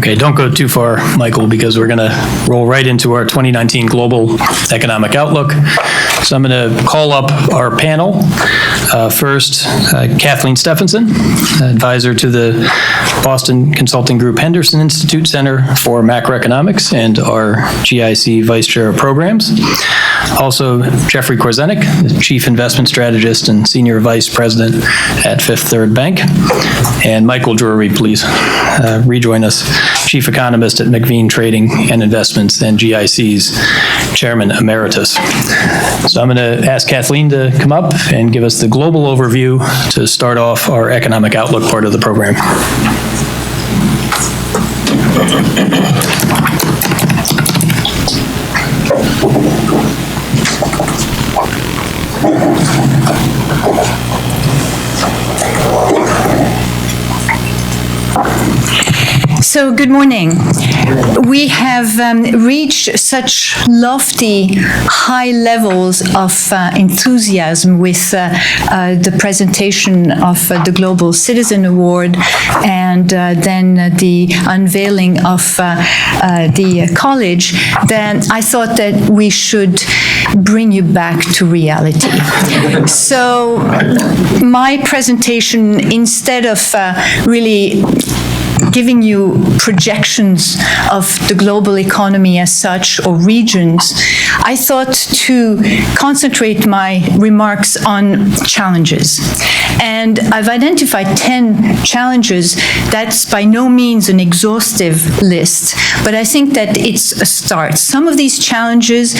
Okay, don't go too far, Michael, because we're going to roll right into our 2019 Global Economic Outlook. So I'm going to call up our panel. First, Kathleen Stephansen, advisor to the Boston Consulting Group Henderson Institute Center for Macroeconomics and our GIC Vice Chair of Programs. Also, Jeffrey Korzenik, the Chief Investment Strategist and Senior Vice President at Fifth Third Bank. And Michael Drury, please rejoin us, Chief Economist at McVean Trading and Investments and GIC's Chairman Emeritus. So I'm going to ask Kathleen to come up and give us the global overview to start off our economic outlook part of the program. So, good morning. We have reached such lofty, high levels of enthusiasm with the presentation of the Global Citizen Award and then the unveiling of the college, that I thought that we should bring you back to reality. So, my presentation, instead of really giving you projections of the global economy as such or regions, I thought to concentrate my remarks on challenges. And I've identified 10 challenges. That's by no means an exhaustive list, but I think that it's a start. Some of these challenges,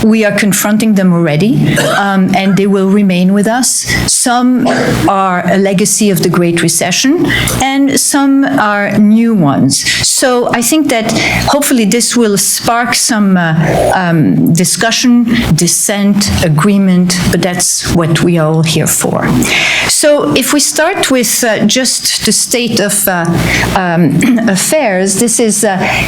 we are confronting them already, and they will remain with us. Some are a legacy of the Great Recession, and some are new ones. So I think that hopefully this will spark some discussion, dissent, agreement, but that's what we are all here for. So if we start with just the state of affairs, this is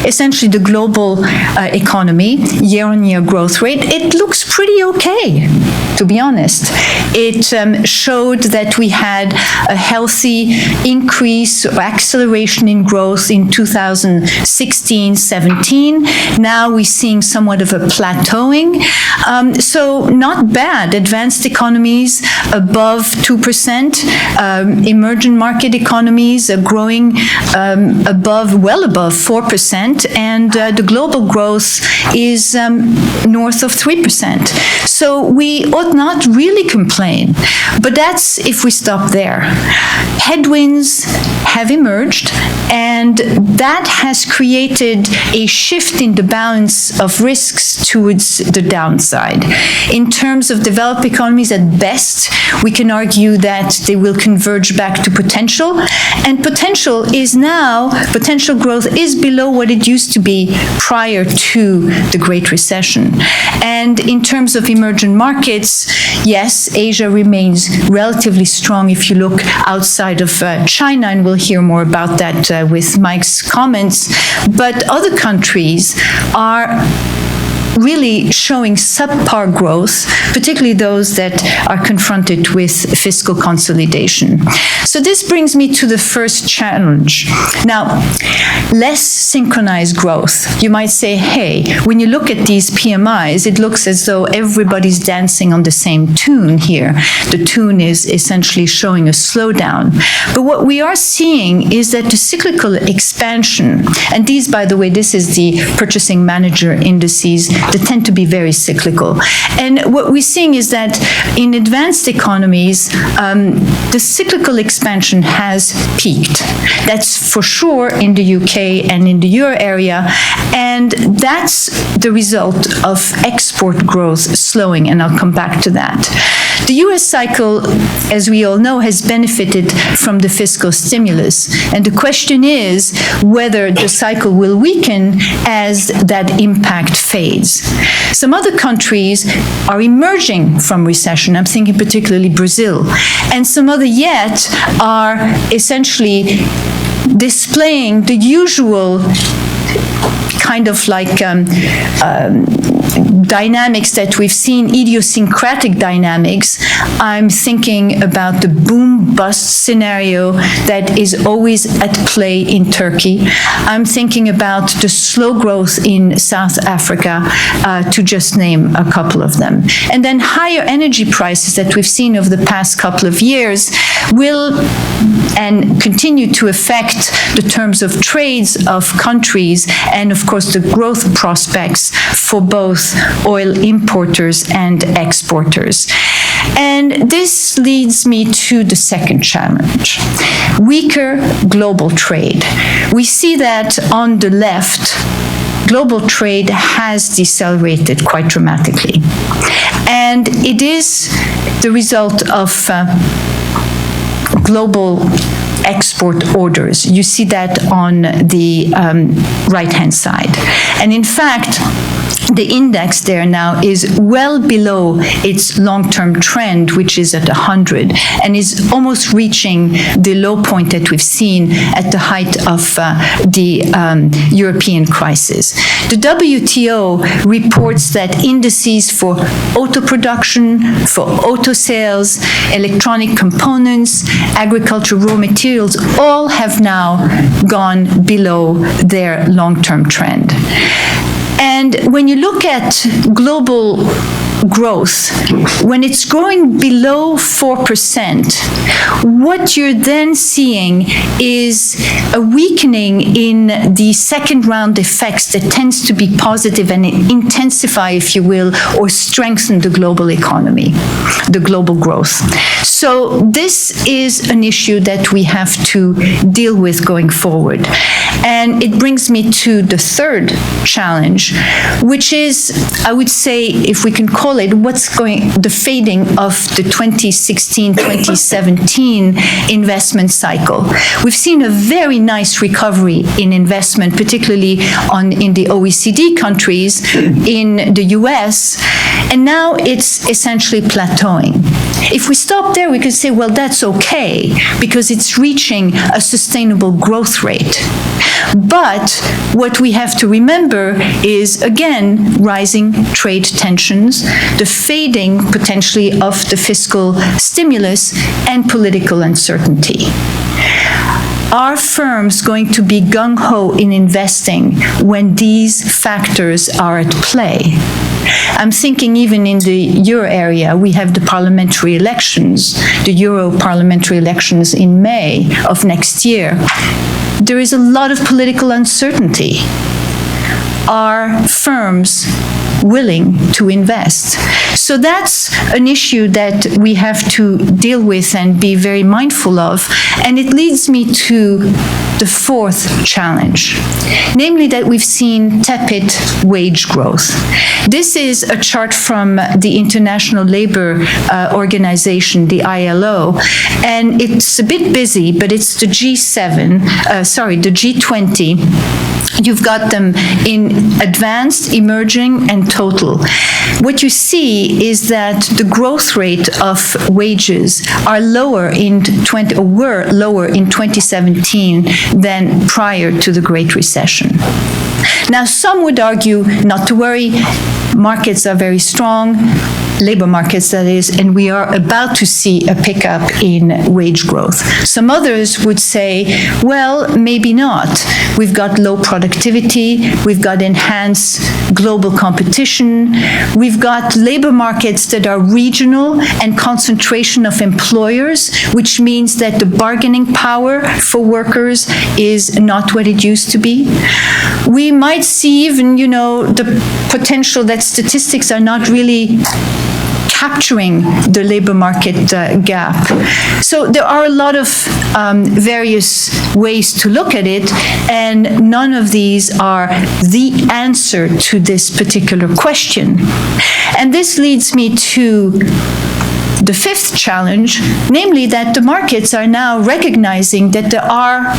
essentially the global economy, year-on-year growth rate. It looks pretty okay, to be honest. It showed that we had a healthy increase or acceleration in growth in 2016-17. Now we're seeing somewhat of a plateauing. So not bad. Advanced economies above 2%. Emerging market economies are growing well above 4%. And the global growth is north of 3%. So we ought not really complain, but that's if we stop there. Headwinds have emerged, and that has created a shift in the balance of risks towards the downside. In terms of developed economies, at best, we can argue that they will converge back to potential, and potential growth is below what it used to be prior to the Great Recession. And in terms of emerging markets, yes, Asia remains relatively strong if you look outside of China, and we'll hear more about that with Mike's comments. But other countries are really showing subpar growth, particularly those that are confronted with fiscal consolidation. So this brings me to the first challenge. Now, less synchronized growth. You might say, hey, when you look at these PMIs, it looks as though everybody's dancing on the same tune here. The tune is essentially showing a slowdown. But what we are seeing is that the cyclical expansion, and these, by the way, this is the purchasing manager indices, they tend to be very cyclical. And what we're seeing is that in advanced economies, the cyclical expansion has peaked. That's for sure in the UK and in the euro area, and that's the result of export growth slowing, and I'll come back to that. The US cycle, as we all know, has benefited from the fiscal stimulus, and the question is whether the cycle will weaken as that impact fades. Some other countries are emerging from recession. I'm thinking particularly Brazil. And some other yet are essentially displaying the usual kind of like dynamics that we've seen, idiosyncratic dynamics, I'm thinking about the boom-bust scenario that is always at play in Turkey. I'm thinking about the slow growth in South Africa, to just name a couple of them. And then higher energy prices that we've seen over the past couple of years will and continue to affect the terms of trades of countries and, of course, the growth prospects for both oil importers and exporters. And this leads me to the second challenge, weaker global trade. We see that on the left, global trade has decelerated quite dramatically. And it is the result of global export orders. You see that on the right-hand side. And in fact, the index there now is well below its long-term trend, which is at 100, and is almost reaching the low point that we've seen at the height of the European crisis. The WTO reports that indices for auto production, for auto sales, electronic components, agricultural raw materials, all have now gone below their long-term trend. And when you look at global growth, when it's growing below 4%, what you're then seeing is a weakening in the second round effects that tends to be positive and intensify, if you will, or strengthen the global economy, the global growth. So this is an issue that we have to deal with going forward. And it brings me to the third challenge, which is, I would say, if we can call it, the fading of the 2016-2017 investment cycle. We've seen a very nice recovery in investment, particularly in the OECD countries, in the US, and now it's essentially plateauing. If we stop there, we could say, well, that's okay, because it's reaching a sustainable growth rate. But what we have to remember is, again, rising trade tensions, the fading, potentially, of the fiscal stimulus, and political uncertainty. Are firms going to be gung-ho in investing when these factors are at play? I'm thinking even in the euro area, we have the parliamentary elections, the euro parliamentary elections in May of next year. There is a lot of political uncertainty. Are firms willing to invest? So that's an issue that we have to deal with and be very mindful of. And it leads me to the fourth challenge, namely that we've seen tepid wage growth. This is a chart from the International Labor Organization, the ILO, and it's a bit busy, but it's the the G20. You've got them in advanced, emerging, and total. What you see is that the growth rate of wages are lower were lower in 2017 than prior to the Great Recession. Now, some would argue not to worry, markets are very strong, labor markets, that is, and we are about to see a pickup in wage growth. Some others would say, well, maybe not. We've got low productivity, we've got enhanced global competition, we've got labor markets that are regional and concentration of employers, which means that the bargaining power for workers is not what it used to be. We might see even, the potential that statistics are not really capturing the labor market gap. So there are a lot of various ways to look at it, and none of these are the answer to this particular question. And this leads me to the fifth challenge, namely that the markets are now recognizing that there are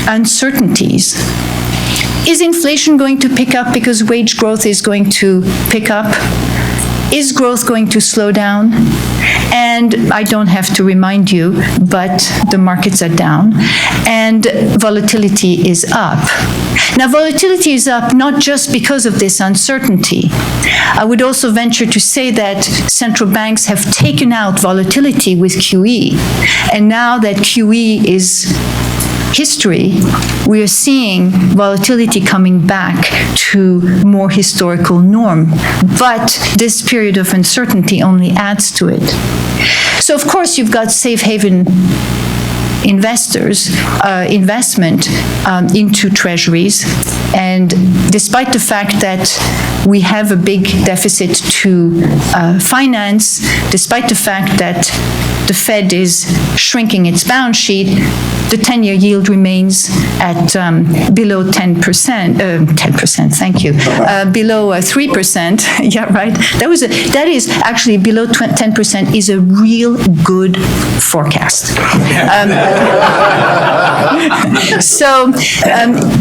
uncertainties. Is inflation going to pick up because wage growth is going to pick up? is growth going to slow down? And I don't have to remind you, but the markets are down and volatility is up. Now, volatility is up not just because of this uncertainty. I would also venture to say that central banks have taken out volatility with QE. And now that QE is history, we are seeing volatility coming back to more historical norm. But this period of uncertainty only adds to it. So, of course, you've got safe haven investors, investment into treasuries. And despite the fact that we have a big deficit to finance, despite the fact that the Fed is shrinking its balance sheet, the 10-year yield remains at below 10%, 10%, thank you, below 3%. Yeah, right. That is actually below 10% is a real good forecast. So,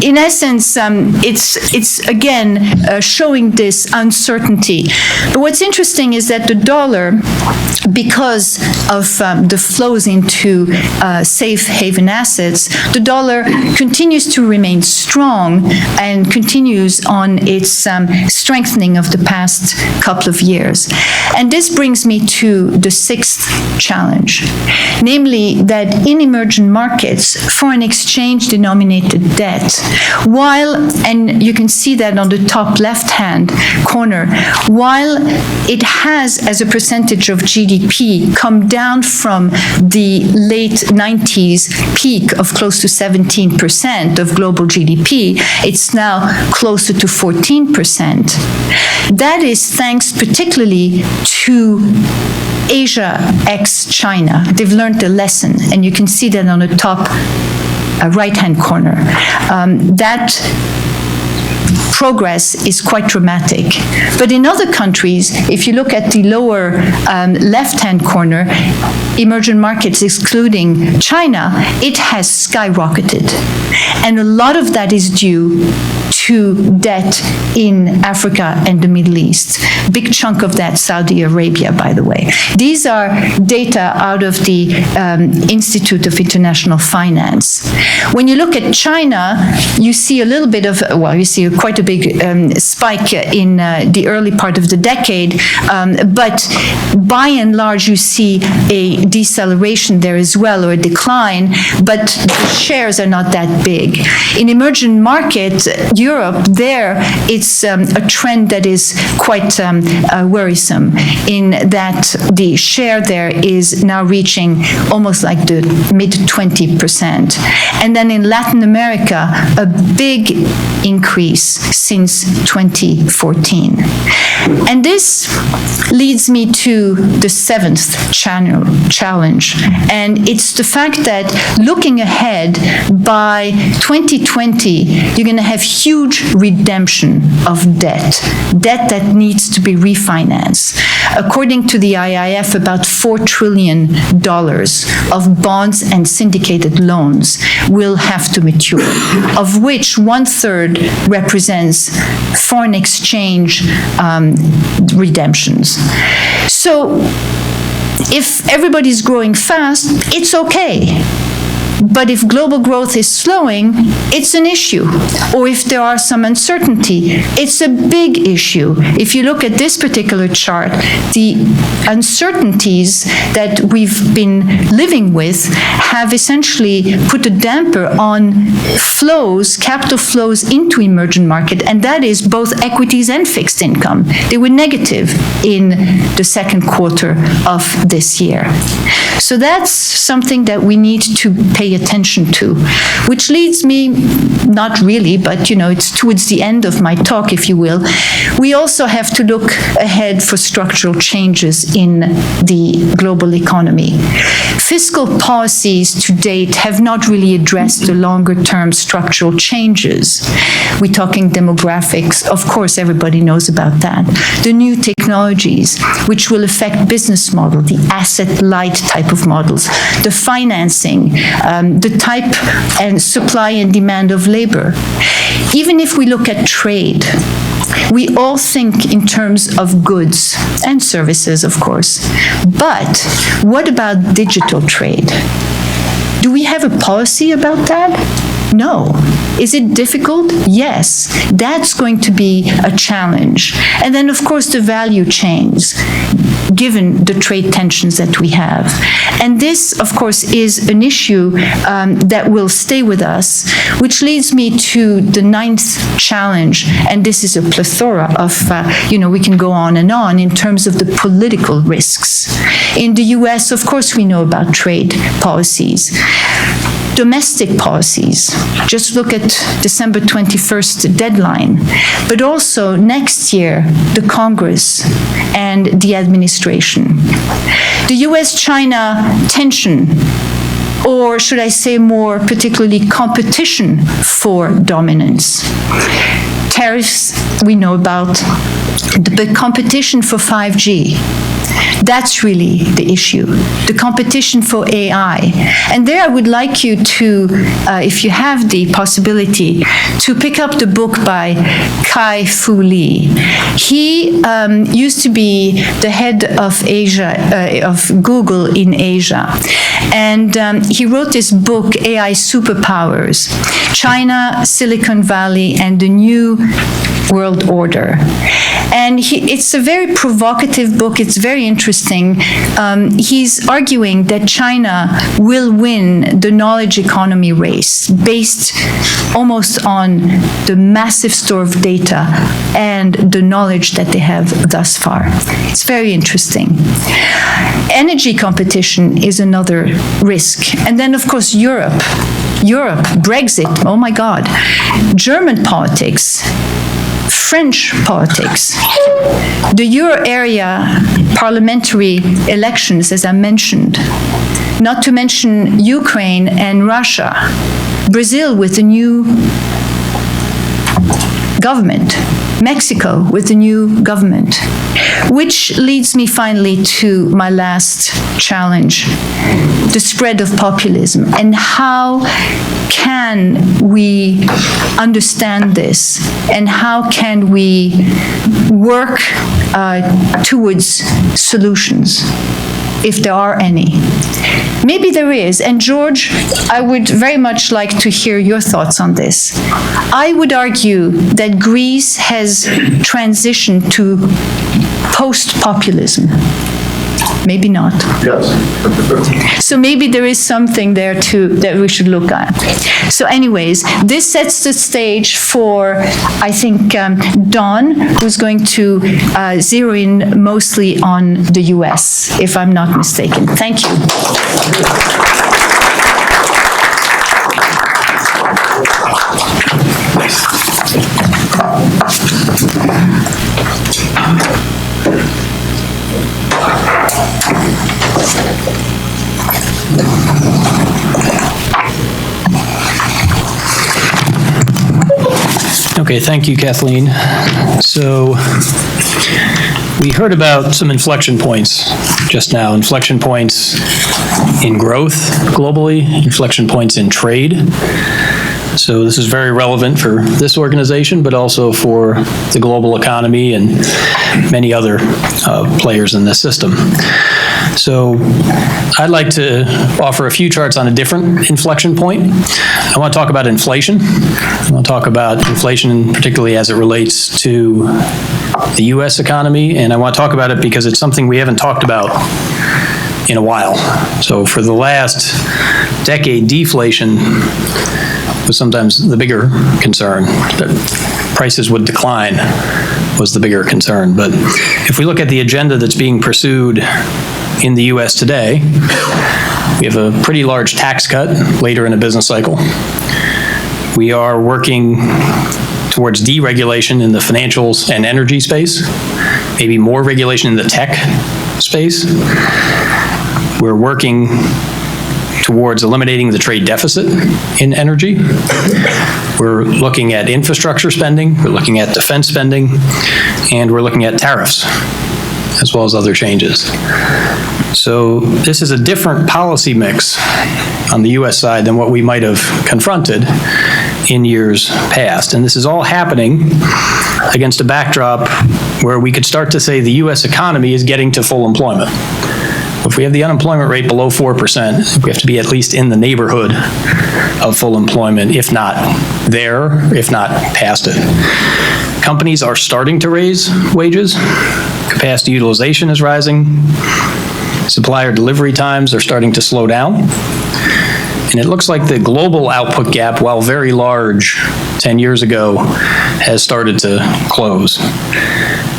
in essence, it's again showing this uncertainty. But what's interesting is that the dollar, because of the flows into safe haven assets, the dollar continues to remain strong and continues on its strengthening of the past couple of years. And this brings me to the sixth challenge, namely that in emerging markets, foreign exchange denominated debt, while, and you can see that on the top left-hand corner, while it has as a percentage of GDP come down from the late 90s peak of close to 17% of global GDP, it's now closer to 14%. That is thanks particularly to Asia ex-China. They've learned a lesson, and you can see that on the top right-hand corner. That progress is quite dramatic. But in other countries, if you look at the lower left-hand corner, emerging markets excluding China, it has skyrocketed. And a lot of that is due to debt in Africa and the Middle East. Big chunk of that Saudi Arabia, by the way. These are data out of the Institute of International Finance. When you look at China, you see a little bit of, well, you see quite a big spike in the early part of the decade, but by and large you see a deceleration there as well, or a decline, but the shares are not that big. In emerging markets, Europe, there it's a trend that is quite worrisome in that the share there is now reaching almost like the mid-20%. And then in Latin America, a big increase since 2014. And this leads me to the seventh challenge. And it's the fact that looking ahead, by 2020, you're going to have huge redemption of debt that needs to be refinanced. According to the IIF, about $4 trillion of bonds and syndicated loans will have to mature, of which 1/3 represents foreign exchange redemptions. So if everybody's growing fast, it's okay. But if global growth is slowing, it's an issue. Or if there are some uncertainty, it's a big issue. If you look at this particular chart, the uncertainties that we've been living with have essentially put a damper on flows, capital flows into emerging market, and that is both equities and fixed income. They were negative in the second quarter of this year. So that's something that we need to pay attention to, which leads me, not really, but it's towards the end of my talk, if you will. We also have to look ahead for structural changes in the global economy. Fiscal policies to date have not really addressed the longer-term structural changes. We're talking demographics, of course, everybody knows about that. The new technologies, which will affect business model, the asset-light type of models, the financing, the type and supply and demand of labor. Even if we look at trade, We all think in terms of goods and services, of course. But what about digital trade? Do we have a policy about that? No. Is it difficult? Yes. That's going to be a challenge. And then, of course, the value chains, given the trade tensions that we have. And this, of course, is an issue that will stay with us, which leads me to the 9th challenge. And this is a plethora of, we can go on and on in terms of the political risks. In the US, of course, we know about trade policies. Domestic policies, just look at December 21st deadline, but also next year, the Congress and the administration. The US-China tension, or should I say more particularly competition for dominance. Tariffs, we know about, the competition for 5G. That's really the issue, the competition for AI. And there I would like you to, if you have the possibility, to pick up the book by Kai-Fu Lee. He used to be the head of Asia, of Google in Asia. And he wrote this book, AI Superpowers, China, Silicon Valley, and the New World Order. And it's a very provocative book. It's very interesting. He's arguing that China will win the knowledge economy race based almost on the massive store of data and the knowledge that they have thus far. It's very interesting. Energy competition is another risk. And then, of course, Europe, Brexit, oh my God, German politics, French politics, the Euro area parliamentary elections, as I mentioned, not to mention Ukraine and Russia, Brazil with the new government, Mexico with the new government, which leads me finally to my last challenge, the spread of populism. And how can we understand this? And how can we work towards solutions, if there are any? Maybe there is. And George, I would very much like to hear your thoughts on this. I would argue that Greece has transitioned to post-populism. Maybe not. Yes. So maybe there is something there too that we should look at. So anyways, this sets the stage for, I think, Don, who's going to zero in mostly on the US, if I'm not mistaken. Thank you. Okay, thank you, Kathleen. So we heard about some inflection points just now, inflection points in growth globally, inflection points in trade. So this is very relevant for this organization, but also for the global economy and many other players in this system. So I'd like to offer a few charts on a different inflection point. I want to talk about inflation. I want to talk about inflation particularly as it relates to the US economy, and I want to talk about it because it's something we haven't talked about in a while. So for the last decade, deflation was sometimes the bigger concern, that prices would decline was the bigger concern. But if we look at the agenda that's being pursued in the US today, we have a pretty large tax cut later in a business cycle. We are working towards deregulation in the financials and energy space, maybe more regulation in the tech space. We're working towards eliminating the trade deficit in energy. We're looking at infrastructure spending, we're looking at defense spending, and we're looking at tariffs, as well as other changes. So this is a different policy mix on the US side than what we might have confronted in years past. And this is all happening against a backdrop where we could start to say the U.S. economy is getting to full employment. If we have the unemployment rate below 4%, we have to be at least in the neighborhood of full employment, if not there, if not past it. Companies are starting to raise wages. Capacity utilization is rising. Supplier delivery times are starting to slow down. And it looks like the global output gap, while very large 10 years ago, has started to close.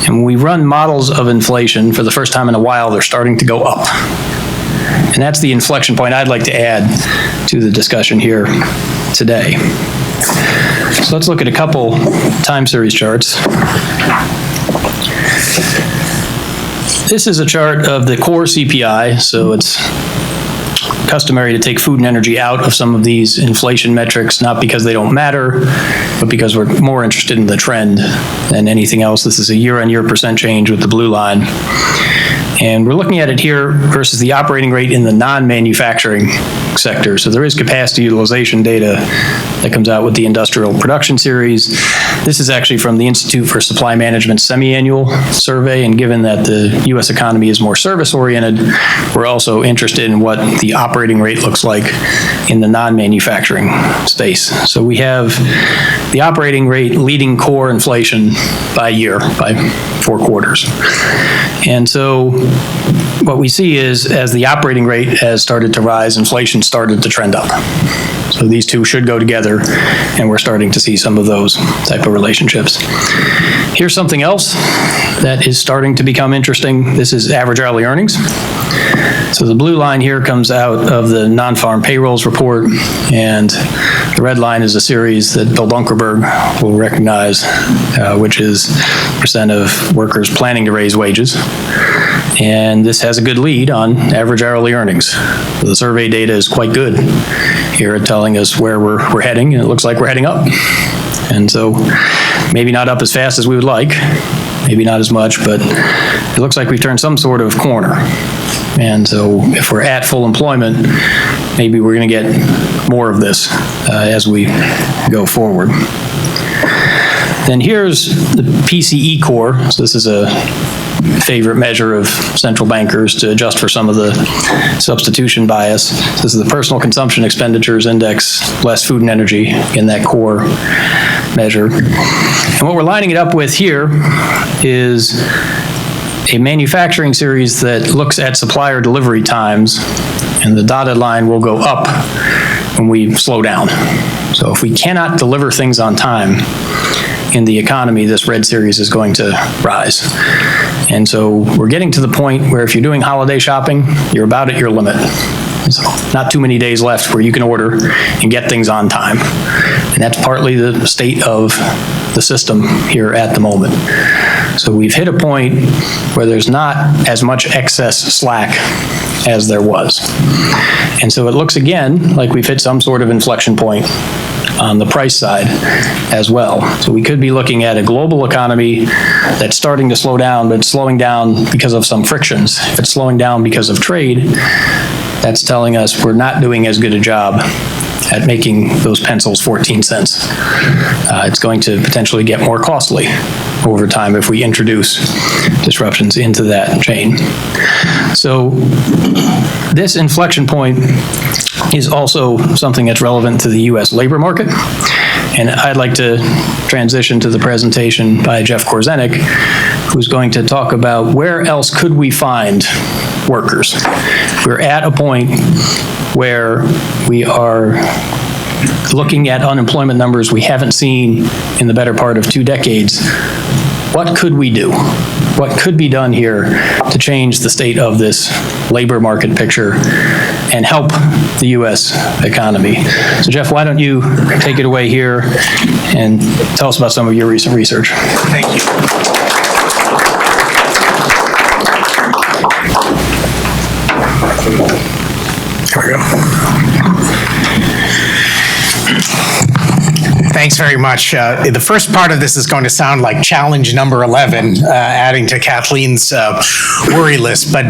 And when we run models of inflation, for the first time in a while, they're starting to go up. And that's the inflection point I'd like to add to the discussion here today. So let's look at a couple time series charts. This is a chart of the core CPI, so it's customary to take food and energy out of some of these inflation metrics, not because they don't matter, but because we're more interested in the trend than anything else. This is a year-on-year percent change with the blue line. And we're looking at it here versus the operating rate in the non-manufacturing sector. So there is capacity utilization data that comes out with the industrial production series. This is actually from the Institute for Supply Management semi-annual survey, and given that the U.S. economy is more service-oriented, we're also interested in what the operating rate looks like in the non-manufacturing space. So we have the operating rate leading core inflation by year, by 4 quarters. And so what we see is, as the operating rate has started to rise, inflation started to trend up. So these two should go together, and we're starting to see some of those type of relationships. Here's something else that is starting to become interesting. This is average hourly earnings. So the blue line here comes out of the non-farm payrolls report, and the red line is a series that Bill Bunkerberg will recognize, which is percent of workers planning to raise wages. And this has a good lead on average hourly earnings. So the survey data is quite good here at telling us where we're heading, and it looks like we're heading up. And so maybe not up as fast as we would like, maybe not as much, but it looks like we've turned some sort of corner. And so if we're at full employment, maybe we're going to get more of this as we go forward. Then here's the PCE core. So this is a favorite measure of central bankers to adjust for some of the substitution bias. So this is the personal consumption expenditures index, less food and energy in that core measure. And what we're lining it up with here is a manufacturing series that looks at supplier delivery times, and the dotted line will go up when we slow down. So if we cannot deliver things on time in the economy, this red series is going to rise. And so we're getting to the point where if you're doing holiday shopping, you're about at your limit. So not too many days left where you can order and get things on time. And that's partly the state of the system here at the moment. So we've hit a point where there's not as much excess slack as there was. And so it looks again like we've hit some sort of inflection point on the price side as well. So we could be looking at a global economy that's starting to slow down, but slowing down because of some frictions. If it's slowing down because of trade, that's telling us we're not doing as good a job at making those pencils 14 cents. It's going to potentially get more costly over time if we introduce disruptions into that chain. So this inflection point is also something that's relevant to the U.S. labor market. And I'd like to transition to the presentation by Jeff Korzenik, who's going to talk about where else could we find workers. We're at a point where we are looking at unemployment numbers we haven't seen in the better part of 2 decades. What could we do? What could be done here to change the state of this labor market picture and help the U.S. economy? So Jeff, why don't you take it away here and tell us about some of your recent research. Thank you. There we go. Thanks very much. The first part of this is going to sound like challenge number 11, adding to Kathleen's worry list, but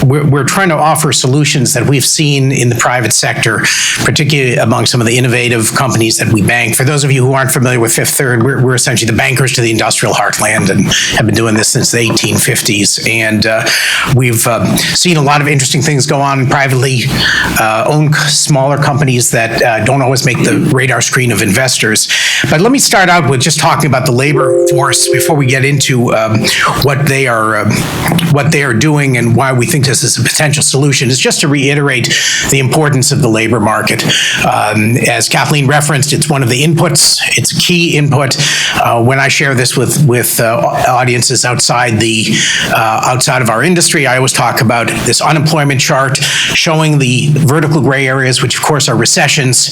we're trying to offer solutions that we've seen in the private sector, particularly among some of the innovative companies that we bank. For those of you who aren't familiar with Fifth Third, we're essentially the bankers to the industrial heartland and have been doing this since the 1850s. And we've seen a lot of interesting things go on in privately owned smaller companies that don't always make the radar screen of investors. But let me start out with just talking about the labor force before we get into what they are doing and why we think this is a potential solution. Is just to reiterate the importance of the labor market. As Kathleen referenced, it's one of the inputs. It's a key input. When I share this with audiences outside of our industry, I always talk about this unemployment chart showing the vertical gray areas, which of course are recessions.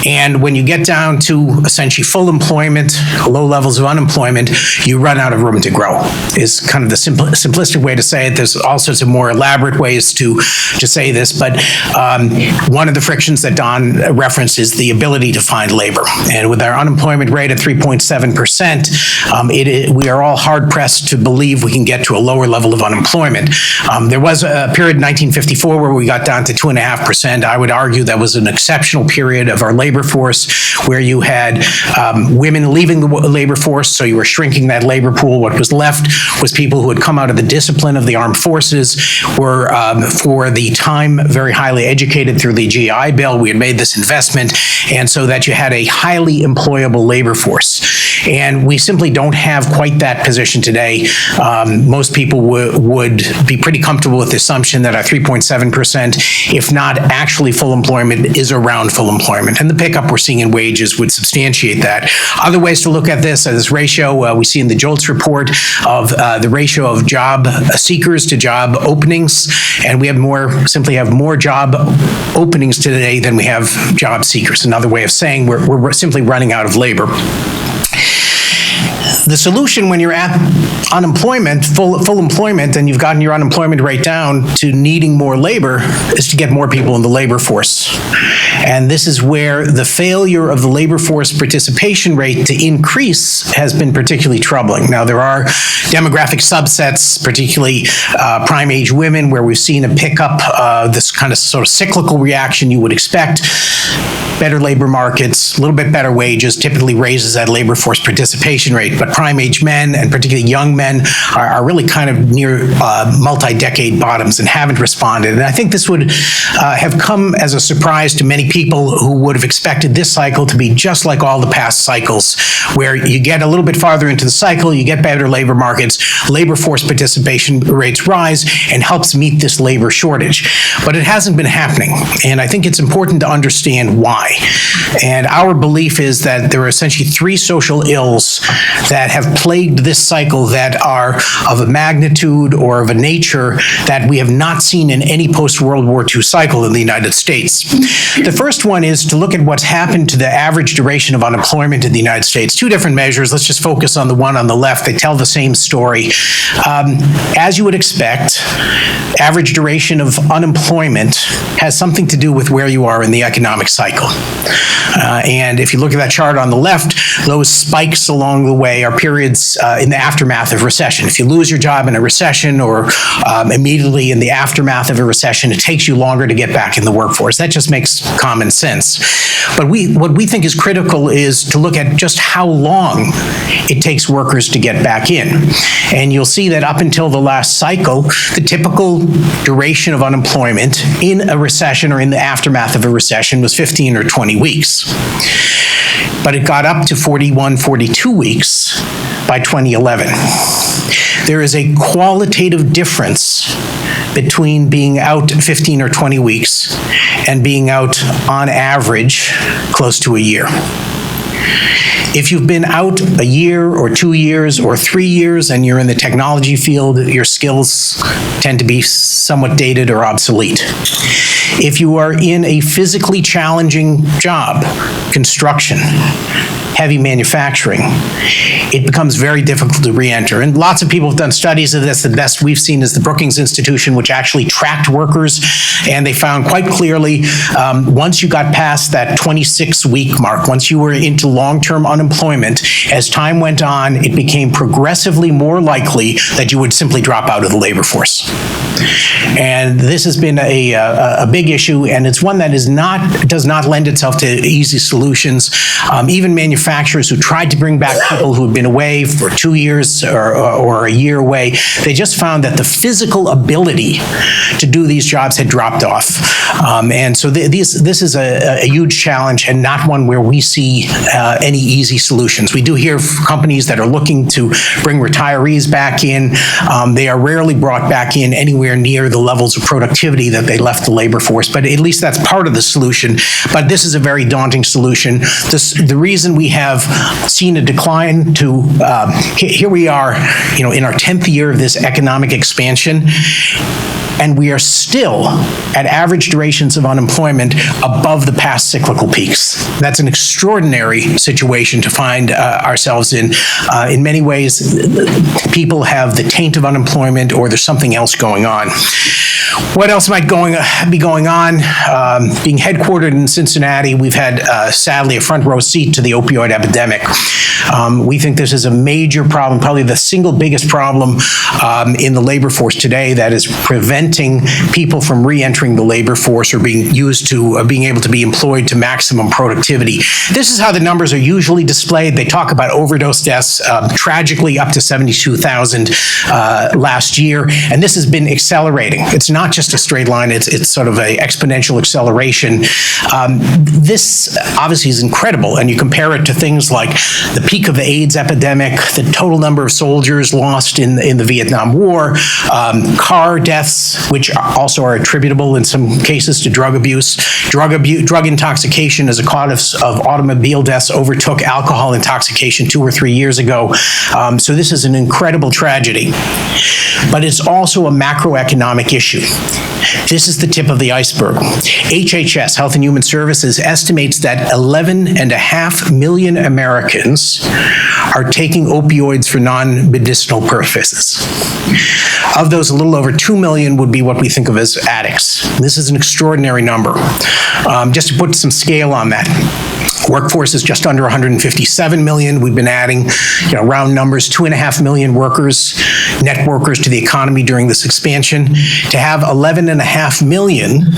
And when you get down to essentially full employment, low levels of unemployment, you run out of room to grow, is kind of the simplistic way to say it. There's all sorts of more elaborate ways to say this, but one of the frictions that Don referenced is the ability to find labor. And with our unemployment rate at 3.7%, we are all hard-pressed to believe we can get to a lower level of unemployment. There was a period in 1954 where we got down to 2.5%. I would argue that was an exceptional period of our labor force where you had women leaving the labor force, so you were shrinking that labor pool. What was left was people who had come out of the discipline of the armed forces, were for the time very highly educated through the GI Bill. We had made this investment, and so that you had a highly employable labor force. And we simply don't have quite that position today. Most people would be pretty comfortable with the assumption that our 3.7%, if not actually full employment, is around full employment. And the pickup we're seeing in wages would substantiate that. Other ways to look at this ratio, we see in the JOLTS report of the ratio of job seekers to job openings. And we simply have more job openings today than we have job seekers. Another way of saying we're simply running out of labor. The solution when you're at unemployment, full employment, and you've gotten your unemployment rate down to needing more labor is to get more people in the labor force. And this is where the failure of the labor force participation rate to increase has been particularly troubling. Now, there are demographic subsets, particularly prime age women, where we've seen a pickup, this kind of sort of cyclical reaction you would expect. Better labor markets, a little bit better wages typically raises that labor force participation rate. But prime age men, and particularly young men, are really kind of near multi-decade bottoms and haven't responded. And I think this would have come as a surprise to many people who would have expected this cycle to be just like all the past cycles, where you get a little bit farther into the cycle, you get better labor markets, labor force participation rates rise, and helps meet this labor shortage. But it hasn't been happening. And I think it's important to understand why. And our belief is that there are essentially three social ills that have plagued this cycle that are of a magnitude or of a nature that we have not seen in any post-World War II cycle in the United States. The first one is to look at what's happened to the average duration of unemployment in the United States. Two different measures. Let's just focus on the one on the left. They tell the same story. As you would expect, average duration of unemployment has something to do with where you are in the economic cycle. And if you look at that chart on the left, those spikes along the way are periods in the aftermath of recession. If you lose your job in a recession or immediately in the aftermath of a recession, it takes you longer to get back in the workforce. That just makes common sense. But what we think is critical is to look at just how long it takes workers to get back in. And you'll see that up until the last cycle, the typical duration of unemployment in a recession or in the aftermath of a recession was 15 or 20 weeks. But it got up to 41, 42 weeks by 2011. There is a qualitative difference between being out 15 or 20 weeks and being out on average close to a year. If you've been out a year or 2 years or 3 years and you're in the technology field, your skills tend to be somewhat dated or obsolete. If you are in a physically challenging job, construction, heavy manufacturing, it becomes very difficult to re-enter. And lots of people have done studies of this. The best we've seen is the Brookings Institution, which actually tracked workers, and they found quite clearly once you got past that 26-week mark, once you were into long-term unemployment, as time went on, it became progressively more likely that you would simply drop out of the labor force. And this has been a big issue, and it's one that does not lend itself to easy solutions. Even manufacturers who tried to bring back people who had been away for 2 years or a year away, they just found that the physical ability to do these jobs had dropped off. And so this is a huge challenge, and not one where we see any easy solutions. We do hear of companies that are looking to bring retirees back in. They are rarely brought back in anywhere near the levels of productivity that they left the labor force, but at least that's part of the solution. But this is a very daunting solution. The reason we have seen a decline to, here we are, in our 10th year of this economic expansion, and we are still at average durations of unemployment above the past cyclical peaks. That's an extraordinary situation to find ourselves in. In many ways, people have the taint of unemployment, or there's something else going on. What else might be going on? Being headquartered in Cincinnati, we've had, sadly, a front row seat to the opioid epidemic. We think this is a major problem, probably the single biggest problem in the labor force today, that is preventing people from re-entering the labor force or being able to be employed to maximum productivity. This is how the numbers are usually displayed. They talk about overdose deaths, tragically up to 72,000 last year, and this has been accelerating. It's not just a straight line, it's sort of an exponential acceleration. This obviously is incredible, and you compare it to things like the peak of the AIDS epidemic, the total number of soldiers lost in the Vietnam War, car deaths, which also are attributable in some cases to drug abuse. Drug intoxication as a cause of automobile deaths overtook alcohol intoxication 2 or 3 years ago. So this is an incredible tragedy. But it's also a macroeconomic issue. This is the tip of the iceberg. HHS, Health and Human Services, estimates that 11.5 million Americans are taking opioids for non-medicinal purposes. Of those, a little over 2 million would be what we think of as addicts. This is an extraordinary number. Just to put some scale on that, workforce is just under 157 million. We've been adding, round numbers, 2.5 million workers, net workers to the economy during this expansion. To have 11.5 million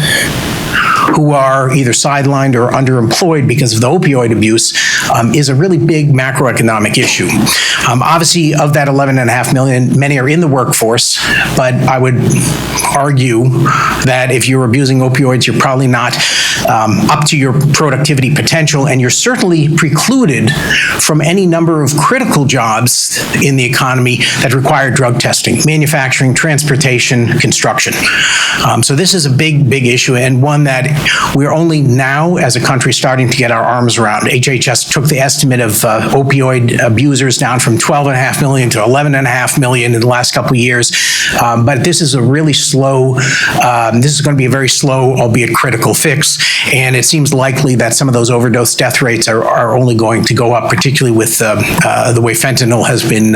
who are either sidelined or underemployed because of the opioid abuse is a really big macroeconomic issue. Obviously, of that 11.5 million, many are in the workforce, but I would argue that if you're abusing opioids, you're probably not up to your productivity potential, and you're certainly precluded from any number of critical jobs in the economy that require drug testing: manufacturing, transportation, construction. So this is a big, big issue, and one that we're only now, as a country, starting to get our arms around. HHS took the estimate of opioid abusers down from 12.5 million to 11.5 million in the last couple of years. But this is a really slow, this is going to be a very slow, albeit critical fix. And it seems likely that some of those overdose death rates are only going to go up, particularly with the way fentanyl has been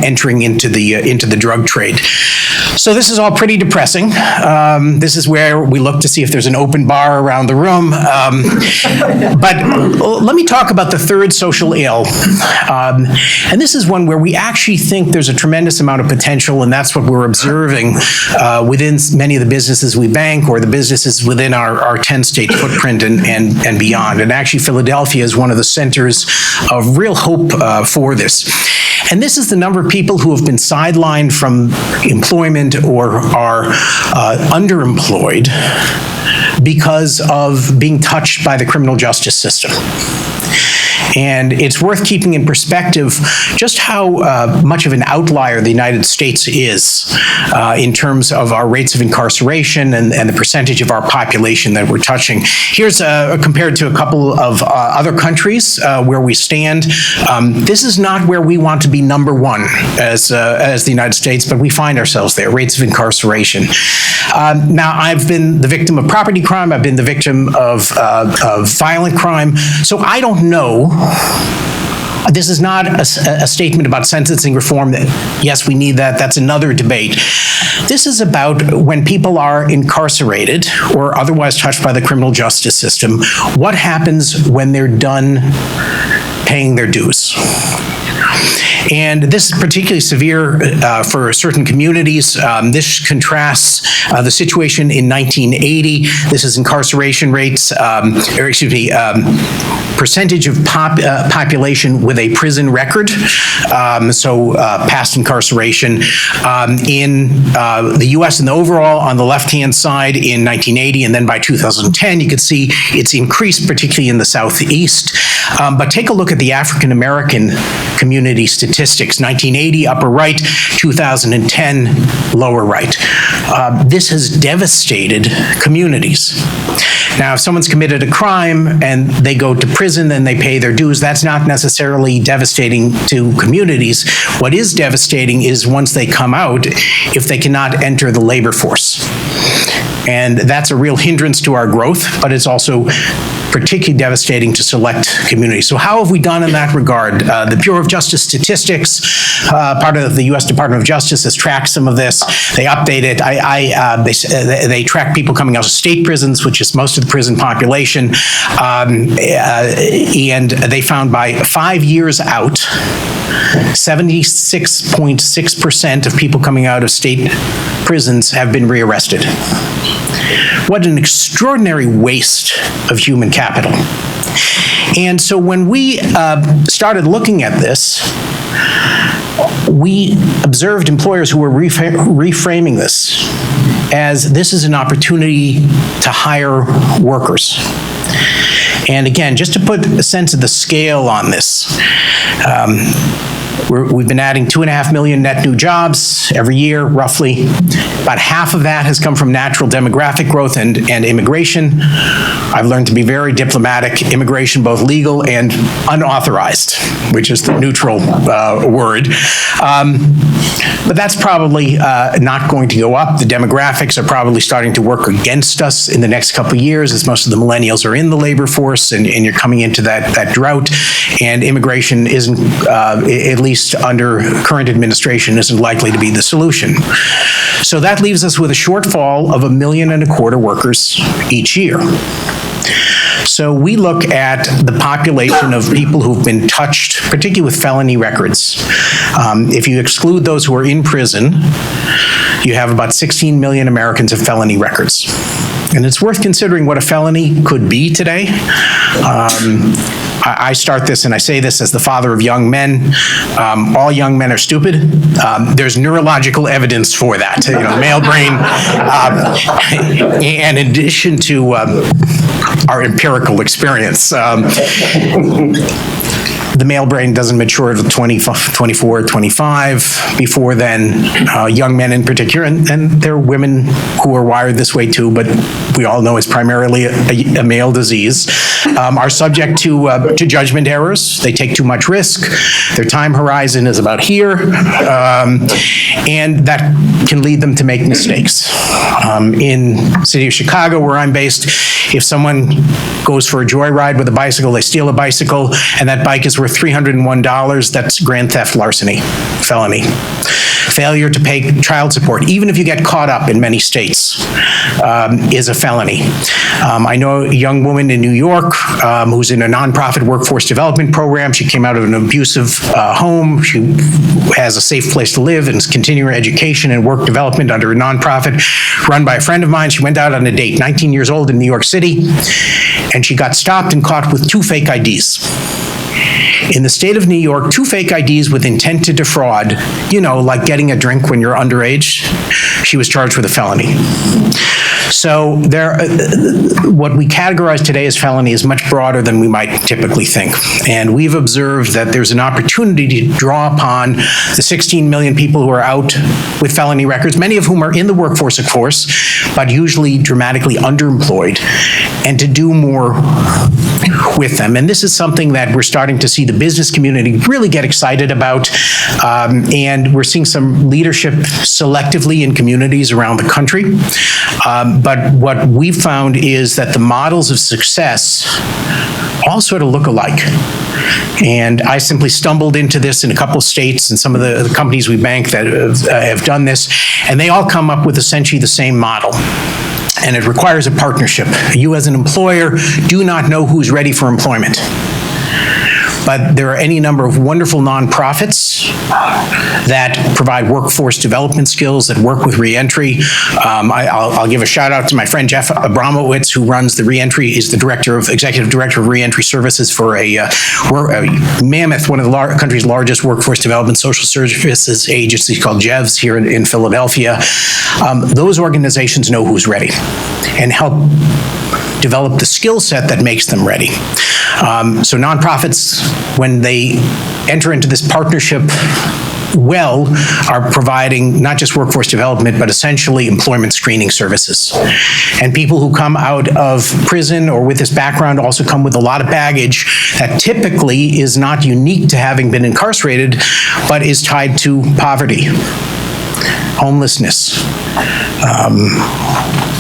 entering into the drug trade. So this is all pretty depressing. This is where we look to see if there's an open bar around the room. But let me talk about the third social ill. And this is one where we actually think there's a tremendous amount of potential, and that's what we're observing within many of the businesses we bank, or the businesses within our 10-state footprint and beyond. And actually, Philadelphia is one of the centers of real hope for this. And this is the number of people who have been sidelined from employment or are underemployed because of being touched by the criminal justice system. And it's worth keeping in perspective just how much of an outlier the United States is in terms of our rates of incarceration and the percentage of our population that we're touching. Here's compared to a couple of other countries where we stand. This is not where we want to be number one as the United States, but we find ourselves there, rates of incarceration. Now, I've been the victim of property crime. I've been the victim of violent crime. So I don't know. This is not a statement about sentencing reform that, yes, we need that. That's another debate. This is about when people are incarcerated or otherwise touched by the criminal justice system, what happens when they're done paying their dues. And this is particularly severe for certain communities. This contrasts the situation in 1980. This is incarceration rates, percentage of population with a prison record, so past incarceration. In the US and the overall, on the left-hand side in 1980, and then by 2010, you could see it's increased, particularly in the Southeast. But take a look at the African-American community statistics. 1980, upper right, 2010, lower right. This has devastated communities. Now, if someone's committed a crime and they go to prison, then they pay their dues, that's not necessarily devastating to communities. What is devastating is once they come out, if they cannot enter the labor force. And that's a real hindrance to our growth, but it's also particularly devastating to select communities. So how have we done in that regard? The Bureau of Justice Statistics, part of the U.S. Department of Justice, has tracked some of this. They update it. They track people coming out of state prisons, which is most of the prison population. And they found by 5 years out, 76.6% of people coming out of state prisons have been rearrested. What an extraordinary waste of human capital. And so when we started looking at this, we observed employers who were reframing this as this is an opportunity to hire workers. And again, just to put a sense of the scale on this, we've been adding 2.5 million net new jobs every year, roughly. About half of that has come from natural demographic growth and immigration. I've learned to be very diplomatic. Immigration, both legal and unauthorized, which is the neutral word. But that's probably not going to go up. The demographics are probably starting to work against us in the next couple of years, as most of the millennials are in the labor force, and you're coming into that drought, and immigration isn't, at least under current administration, isn't likely to be the solution. So that leaves us with a shortfall of 1.25 million workers each year. So we look at the population of people who've been touched, particularly with felony records. If you exclude those who are in prison, you have about 16 million Americans with felony records. And it's worth considering what a felony could be today. I start this and I say this as the father of young men. All young men are stupid. There's neurological evidence for that. Male brain, and in addition to our empirical experience, the male brain doesn't mature until 24, 25. Before then, young men in particular, and there are women who are wired this way too, but we all know it's primarily a male disease, are subject to judgment errors. They take too much risk. Their time horizon is about here, and that can lead them to make mistakes. In the city of Chicago, where I'm based, if someone goes for a joyride with a bicycle, they steal a bicycle, and that bike is worth $301, that's grand theft larceny, felony. Failure to pay child support, even if you get caught up in many states, is a felony. I know a young woman in New York who's in a nonprofit workforce development program. She came out of an abusive home. She has a safe place to live and is continuing her education and work development under a nonprofit run by a friend of mine. She went out on a date, 19 years old in New York City, and she got stopped and caught with 2 fake IDs. In the state of New York, 2 fake IDs with intent to defraud, like getting a drink when you're underage, she was charged with a felony. So what we categorize today as felony is much broader than we might typically think. And we've observed that there's an opportunity to draw upon the 16 million people who are out with felony records, many of whom are in the workforce, of course, but usually dramatically underemployed, and to do more with them. And this is something that we're starting to see the business community really get excited about. And we're seeing some leadership selectively in communities around the country. But what we've found is that the models of success all sort of look alike. And I simply stumbled into this in a couple of states and some of the companies we bank that have done this, and they all come up with essentially the same model. And it requires a partnership. You as an employer do not know who's ready for employment. But there are any number of wonderful nonprofits that provide workforce development skills, that work with reentry. I'll give a shout out to my friend Jeff Abramowitz, who runs the reentry, is the executive director of reentry services for a mammoth, one of the country's largest workforce development social services agencies called JEVS here in Philadelphia. Those organizations know who's ready and help develop the skill set that makes them ready. So nonprofits, when they enter into this partnership are providing not just workforce development, but essentially employment screening services. And people who come out of prison or with this background also come with a lot of baggage that typically is not unique to having been incarcerated, but is tied to poverty, homelessness,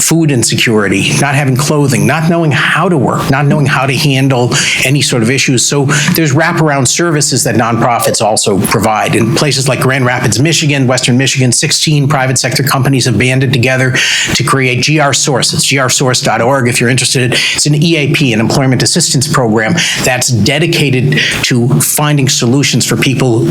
food insecurity, not having clothing, not knowing how to work, not knowing how to handle any sort of issues. So there's wraparound services that nonprofits also provide. In places like Grand Rapids, Michigan, Western Michigan, 16 private sector companies have banded together to create GR Source. It's grsource.org if you're interested. It's an EAP, an employment assistance program that's dedicated to finding solutions for people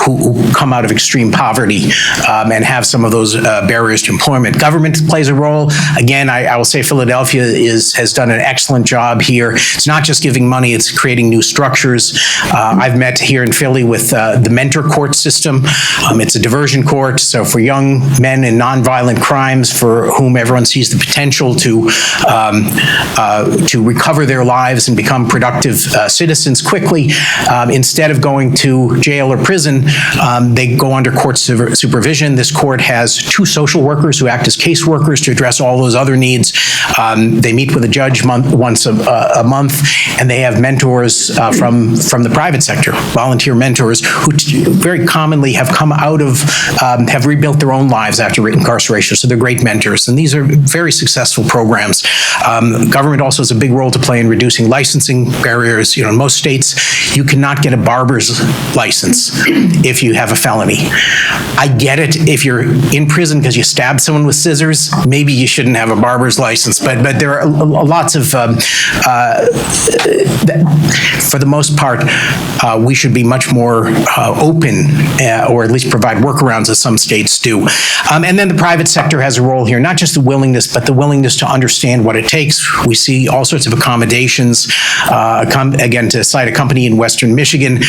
who come out of extreme poverty and have some of those barriers to employment. Government plays a role. Again, I will say Philadelphia has done an excellent job here. It's not just giving money, it's creating new structures. I've met here in Philly with the mentor court system. It's a diversion court, so for young men in nonviolent crimes for whom everyone sees the potential to recover their lives and become productive citizens quickly, instead of going to jail or prison, they go under court supervision. This court has 2 social workers who act as caseworkers to address all those other needs. They meet with a judge once a month, and they have mentors from the private sector, volunteer mentors, who very commonly have come out of, have rebuilt their own lives after incarceration, so they're great mentors, and these are very successful programs. Government also has a big role to play in reducing licensing barriers. In most states, you cannot get a barber's license if you have a felony. I get it, if you're in prison because you stabbed someone with scissors, maybe you shouldn't have a barber's license, but there are lots of, for the most part, we should be much more open, or at least provide workarounds as some states do. And then the private sector has a role here, not just the willingness, but the willingness to understand what it takes. We see all sorts of accommodations. Again, to cite a company in Western Michigan,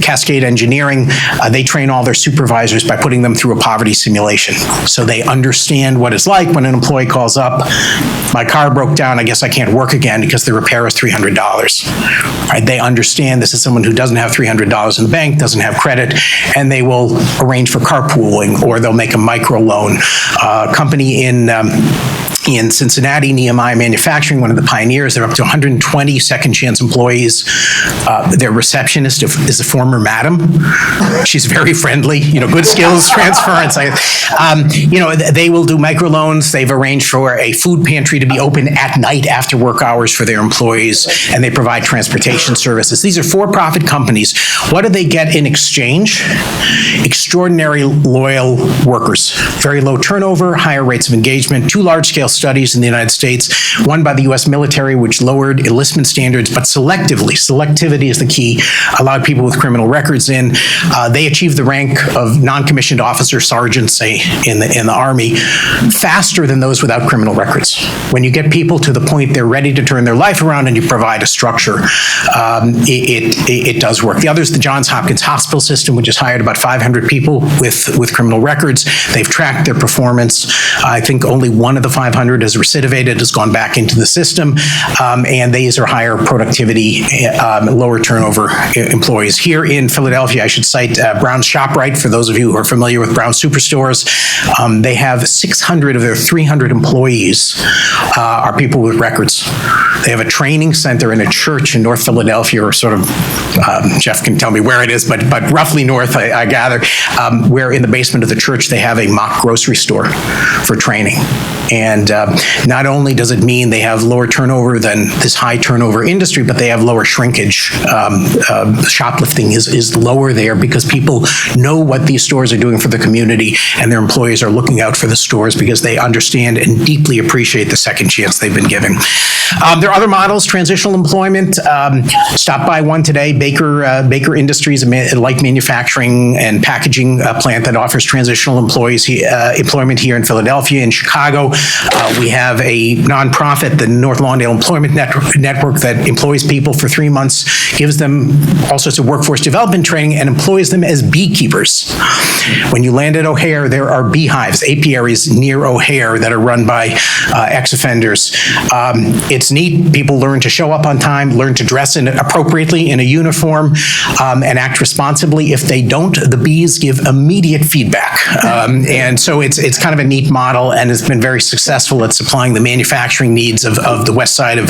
Cascade Engineering, they train all their supervisors by putting them through a poverty simulation. So they understand what it's like when an employee calls up, my car broke down, I guess I can't work again because the repair is $300. Right? They understand this is someone who doesn't have $300 in the bank, doesn't have credit, and they will arrange for carpooling, or they'll make a micro loan. Company in Cincinnati, Nehemiah Manufacturing, one of the pioneers, they're up to 120 second chance employees. Their receptionist is a former madam. She's very friendly, good skills transference. They will do microloans. They've arranged for a food pantry to be open at night after work hours for their employees, and they provide transportation services. These are for-profit companies. What do they get in exchange? Extraordinary loyal workers, very low turnover, higher rates of engagement, 2 large-scale studies in the United States, one by the U.S. military, which lowered enlistment standards, but selectivity is the key, allowed people with criminal records in. They achieved the rank of non-commissioned officer, sergeant, say, in the Army, faster than those without criminal records. When you get people to the point they're ready to turn their life around and you provide a structure, it does work. The other is the Johns Hopkins Hospital System, which has hired about 500 people with criminal records. They've tracked their performance. I think only one of the 500 has recidivated, has gone back into the system, and these are higher productivity, lower turnover employees. Here in Philadelphia, I should cite Brown's ShopRite, for those of you who are familiar with Brown Superstores. They have 600 of their 300 employees are people with records. They have a training center in a church in North Philadelphia, or sort of, Jeff can tell me where it is, but roughly north, I gather, where in the basement of the church they have a mock grocery store for training. And not only does it mean they have lower turnover than this high turnover industry, but they have lower shrinkage. Shoplifting is lower there because people know what these stores are doing for the community, and their employees are looking out for the stores because they understand and deeply appreciate the second chance they've been given. There are other models, transitional employment. Stop by one today, Baker Industries, a light manufacturing and packaging plant that offers transitional employment here in Philadelphia. In Chicago, we have a nonprofit, the North Lawndale Employment Network, that employs people for 3 months, gives them all sorts of workforce development training, and employs them as beekeepers. When you land at O'Hare, there are beehives, apiaries near O'Hare that are run by ex-offenders. It's neat. People learn to show up on time, learn to dress appropriately in a uniform, and act responsibly. If they don't, the bees give immediate feedback. And so it's kind of a neat model, and it's been very successful at supplying the manufacturing needs of the west side of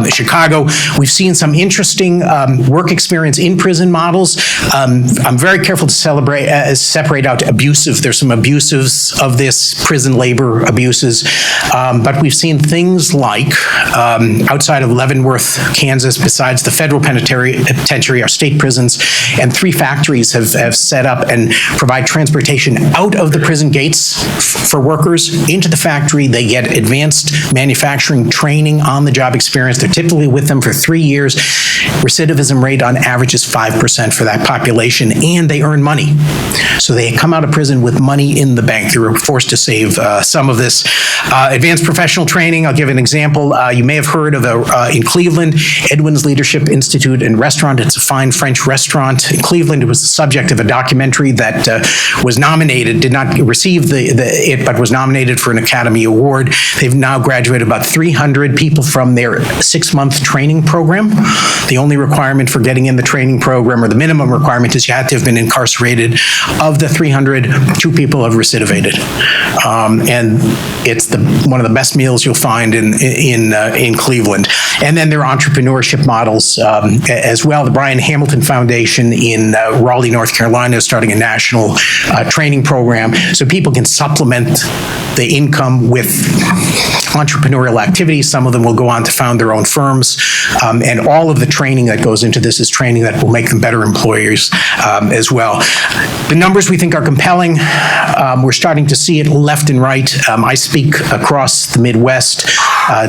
Chicago. We've seen some interesting work experience in prison models. I'm very careful to separate out abusive. There's some abusives of this, prison labor abuses, but we've seen things like outside of Leavenworth, Kansas, besides the federal penitentiary, our state prisons, and 3 factories have set up and provide transportation out of the prison gates for workers into the factory. They get advanced manufacturing training, on-the-job experience. They're typically with them for 3 years. Recidivism rate on average is 5% for that population, and they earn money. So they come out of prison with money in the bank. They were forced to save some of this. Advanced professional training, I'll give an example. You may have heard of in Cleveland, Edwin's Leadership Institute and Restaurant. It's a fine French restaurant in Cleveland. It was the subject of a documentary that was nominated, did not receive it, but was nominated for an Academy Award. They've now graduated about 300 people from their 6-month training program. The only requirement for getting in the training program, or the minimum requirement, is you had to have been incarcerated. Of the 300, 2 people have recidivated. And it's one of the best meals you'll find in Cleveland. And then there are entrepreneurship models as well. The Brian Hamilton Foundation in Raleigh, North Carolina, is starting a national training program so people can supplement the income with entrepreneurial activities. Some of them will go on to found their own firms. And all of the training that goes into this is training that will make them better employers as well. The numbers we think are compelling. We're starting to see it left and right. I speak across the Midwest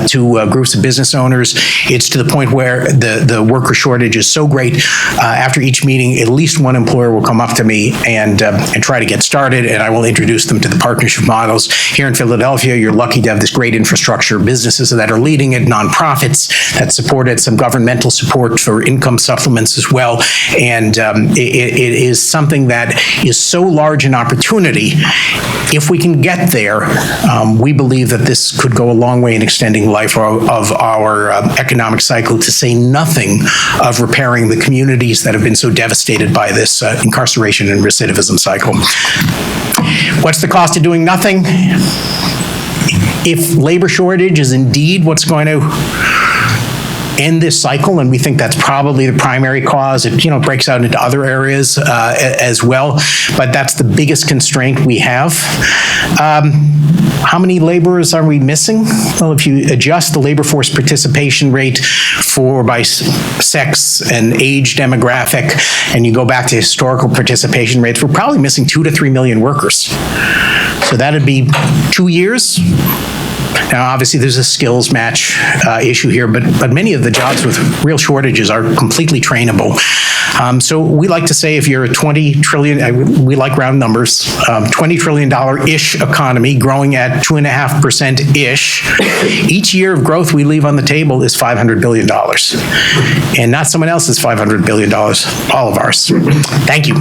to groups of business owners. It's to the point where the worker shortage is so great. After each meeting, at least one employer will come up to me and try to get started, and I will introduce them to the partnership models. Here in Philadelphia, you're lucky to have this great infrastructure, businesses that are leading it, nonprofits that support it, some governmental support for income supplements as well. And it is something that is so large an opportunity. If we can get there, we believe that this could go a long way in extending the life of our economic cycle, to say nothing of repairing the communities that have been so devastated by this incarceration and recidivism cycle. What's the cost of doing nothing? If labor shortage is indeed what's going to end this cycle, and we think that's probably the primary cause. It breaks out into other areas as well, but that's the biggest constraint we have. How many laborers are we missing? Well, if you adjust the labor force participation rate by sex and age demographic, and you go back to historical participation rates, we're probably missing 2 to 3 million workers. So that'd be 2 years Now, obviously, there's a skills match issue here, but many of the jobs with real shortages are completely trainable. So we like to say if you're a $20 trillion, we like round numbers, $20 trillion-ish economy growing at 2.5%-ish, each year of growth we leave on the table is $500 billion. And not someone else's $500 billion, all of ours. Thank you.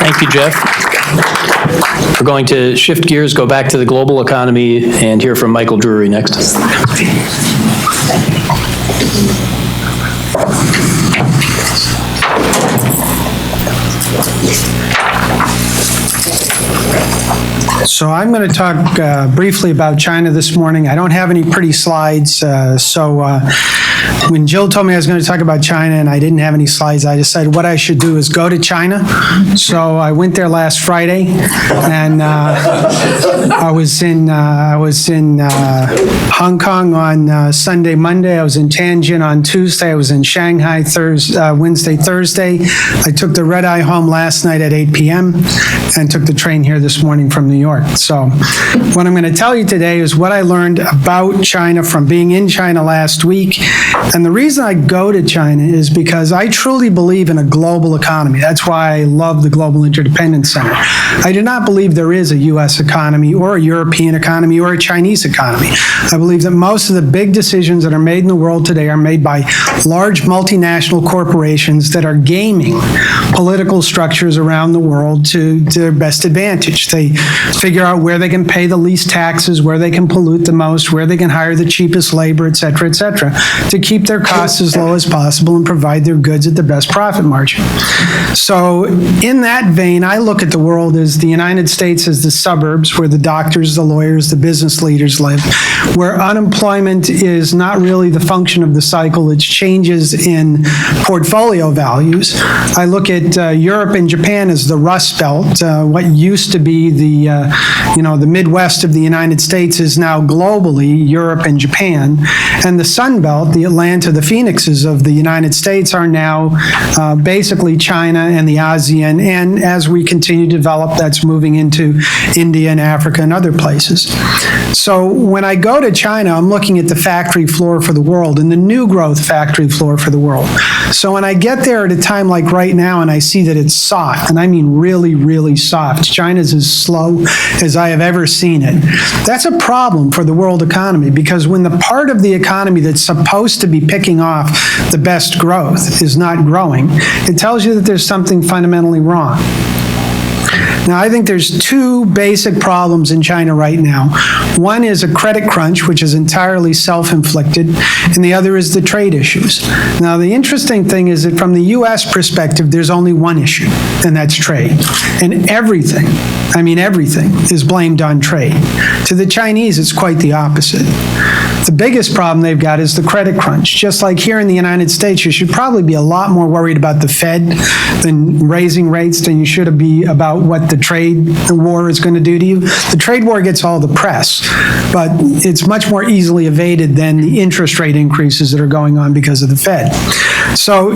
Thank you, Jeff. We're going to shift gears, go back to the global economy, and hear from Michael Drury next. So I'm going to talk briefly about China this morning. I don't have any pretty slides, so when Jill told me I was going to talk about China and I didn't have any slides, I decided what I should do is go to China. So I went there last Friday, and I was in Hong Kong on Sunday, Monday. I was in Tianjin on Tuesday. I was in Shanghai Wednesday, Thursday. I took the red eye home last night at 8 p.m. and took the train here this morning from New York. So what I'm going to tell you today is what I learned about China from being in China last week. And the reason I go to China is because I truly believe in a global economy. That's why I love the Global Interdependence Center. I do not believe there is a U.S. economy or a European economy or a Chinese economy. I believe that most of the big decisions that are made in the world today are made by large multinational corporations that are gaming political structures around the world to their best advantage. They figure out where they can pay the least taxes, where they can pollute the most, where they can hire the cheapest labor, et cetera, to keep their costs as low as possible and provide their goods at the best profit margin. So in that vein, I look at the world as the United States as the suburbs where the doctors, the lawyers, the business leaders live, where unemployment is not really the function of the cycle, it's changes in portfolio values. I look at Europe and Japan as the Rust Belt. What used to be the Midwest of the United States is now globally Europe and Japan. And the Sun Belt, the Atlanta, the Phoenixes of the United States are now basically China and the ASEAN. And as we continue to develop, that's moving into India and Africa and other places. So when I go to China, I'm looking at the factory floor for the world and the new growth factory floor for the world. So when I get there at a time like right now and I see that it's soft, and I mean really, really soft, China's as slow as I have ever seen it. That's a problem for the world economy, because when the part of the economy that's supposed to be picking off the best growth is not growing, it tells you that there's something fundamentally wrong. Now, I think there's two basic problems in China right now. One is a credit crunch, which is entirely self-inflicted, and the other is the trade issues. Now, the interesting thing is that from the U.S. perspective, there's only one issue, and that's trade. And everything, I mean everything, is blamed on trade. To the Chinese, it's quite the opposite. The biggest problem they've got is the credit crunch. Just like here in the United States, you should probably be a lot more worried about the Fed than raising rates than you should be about what the trade war is going to do to you. The trade war gets all the press, but it's much more easily evaded than the interest rate increases that are going on because of the Fed. So,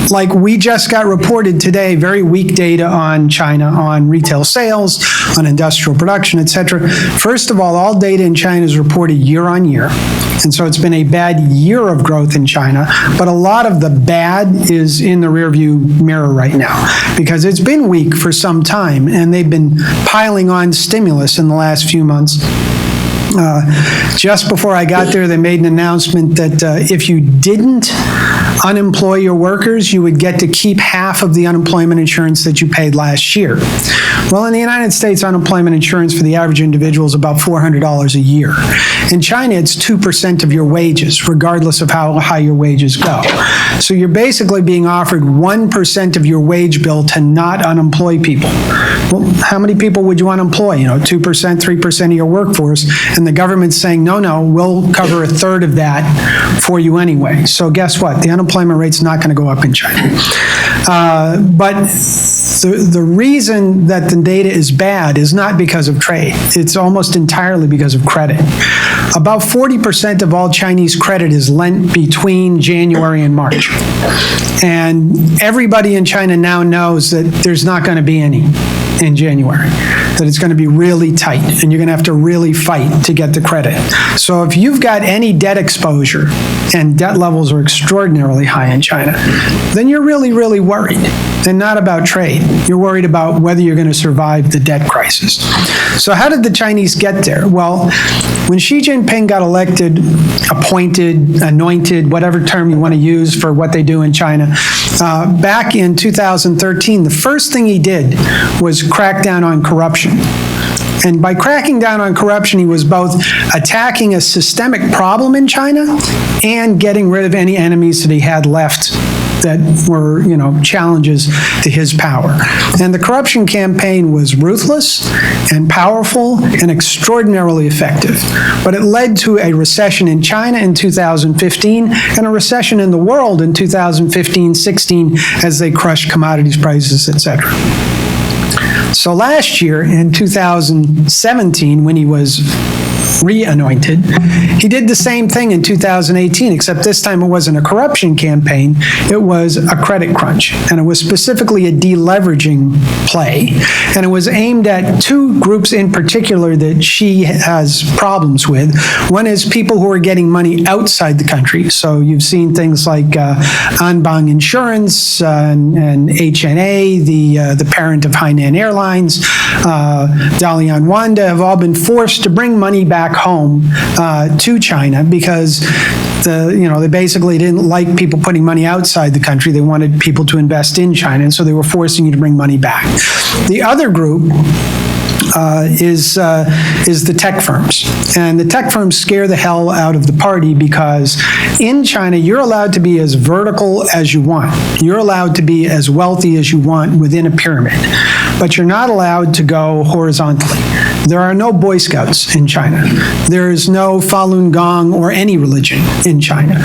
like we just got reported today, very weak data on China, on retail sales, on industrial production, et cetera. First of all data in China is reported year on year. And so it's been a bad year of growth in China, but a lot of the bad is in the rearview mirror right now because it's been weak for some time and they've been piling on stimulus in the last few months. Just before I got there, they made an announcement that if you didn't unemploy your workers, you would get to keep half of the unemployment insurance that you paid last year. Well, in the United States, unemployment insurance for the average individual is about $400 a year. In China, it's 2% of your wages, regardless of how high your wages go. So you're basically being offered 1% of your wage bill to not unemploy people. Well, how many people would you unemploy? 2%, 3% of your workforce. And the government's saying, no, we'll cover a third of that for you anyway. So guess what? The unemployment rate's not going to go up in China. But the reason that the data is bad is not because of trade. It's almost entirely because of credit. About 40% of all Chinese credit is lent between January and March. And everybody in China now knows that there's not going to be any. in January, that it's going to be really tight, and you're going to have to really fight to get the credit. So if you've got any debt exposure, and debt levels are extraordinarily high in China, then you're really, really worried, and not about trade. You're worried about whether you're going to survive the debt crisis. So how did the Chinese get there? Well, when Xi Jinping got elected, appointed, anointed, whatever term you want to use for what they do in China, back in 2013, the first thing he did was crack down on corruption. And by cracking down on corruption, he was both attacking a systemic problem in China and getting rid of any enemies that he had left that were, challenges to his power. And the corruption campaign was ruthless and powerful and extraordinarily effective. But it led to a recession in China in 2015 and a recession in the world in 2015-16 as they crushed commodities prices, etc. So last year, in 2017, when he was re-anointed, he did the same thing in 2018, except this time it wasn't a corruption campaign, it was a credit crunch. And it was specifically a deleveraging play. And it was aimed at two groups in particular that Xi has problems with. One is people who are getting money outside the country. So you've seen things like Anbang Insurance and HNA, the parent of Hainan Airlines, Dalian Wanda have all been forced to bring money back home to China because they basically didn't like people putting money outside the country. They wanted people to invest in China, and so they were forcing you to bring money back. The other group is the tech firms. And the tech firms scare the hell out of the party because in China, you're allowed to be as vertical as you want. You're allowed to be as wealthy as you want within a pyramid. But you're not allowed to go horizontally. There are no Boy Scouts in China. There is no Falun Gong or any religion in China.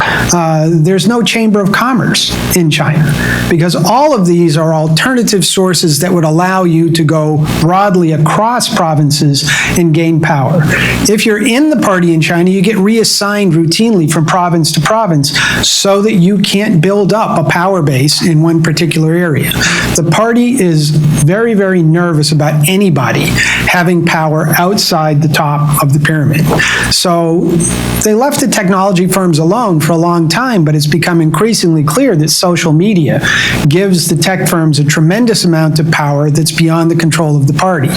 There's no Chamber of Commerce in China because all of these are alternative sources that would allow you to go broadly across provinces and gain power. If you're in the party in China, you get reassigned routinely from province to province so that you can't build up a power base in one particular area. The party is very, very nervous about anybody having power outside the top of the pyramid. So they left the technology firms alone for a long time, but it's become increasingly clear that social media gives the tech firms a tremendous amount of power that's beyond the control of the party.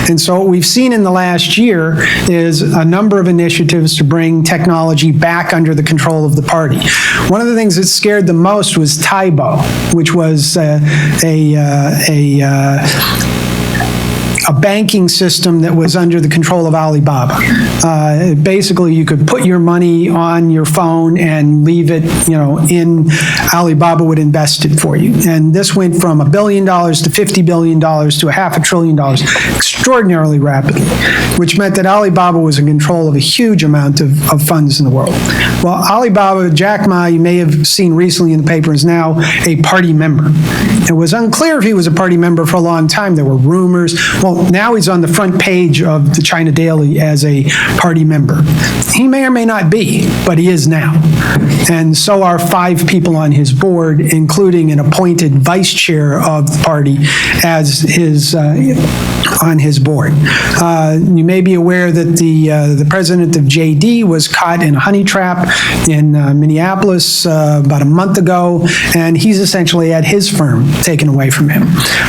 And so what we've seen in the last year is a number of initiatives to bring technology back under the control of the party. One of the things that scared the most was Taibo, which was a banking system that was under the control of Alibaba. Basically, you could put your money on your phone and leave it, in Alibaba would invest it for you. And this went from $1 billion to $50 billion to $500 billion extraordinarily rapidly, which meant that Alibaba was in control of a huge amount of funds in the world. Well, Alibaba, Jack Ma, you may have seen recently in the paper, is now a party member. It was unclear if he was a party member for a long time. There were rumors. Well, now he's on the front page of the China Daily as a party member. He may or may not be, but he is now. And so are 5 people on his board, including an appointed vice chair of the party as his on his board. You may be aware that the president of JD was caught in a honey trap in Minneapolis about a month ago, and he's essentially had his firm taken away from him.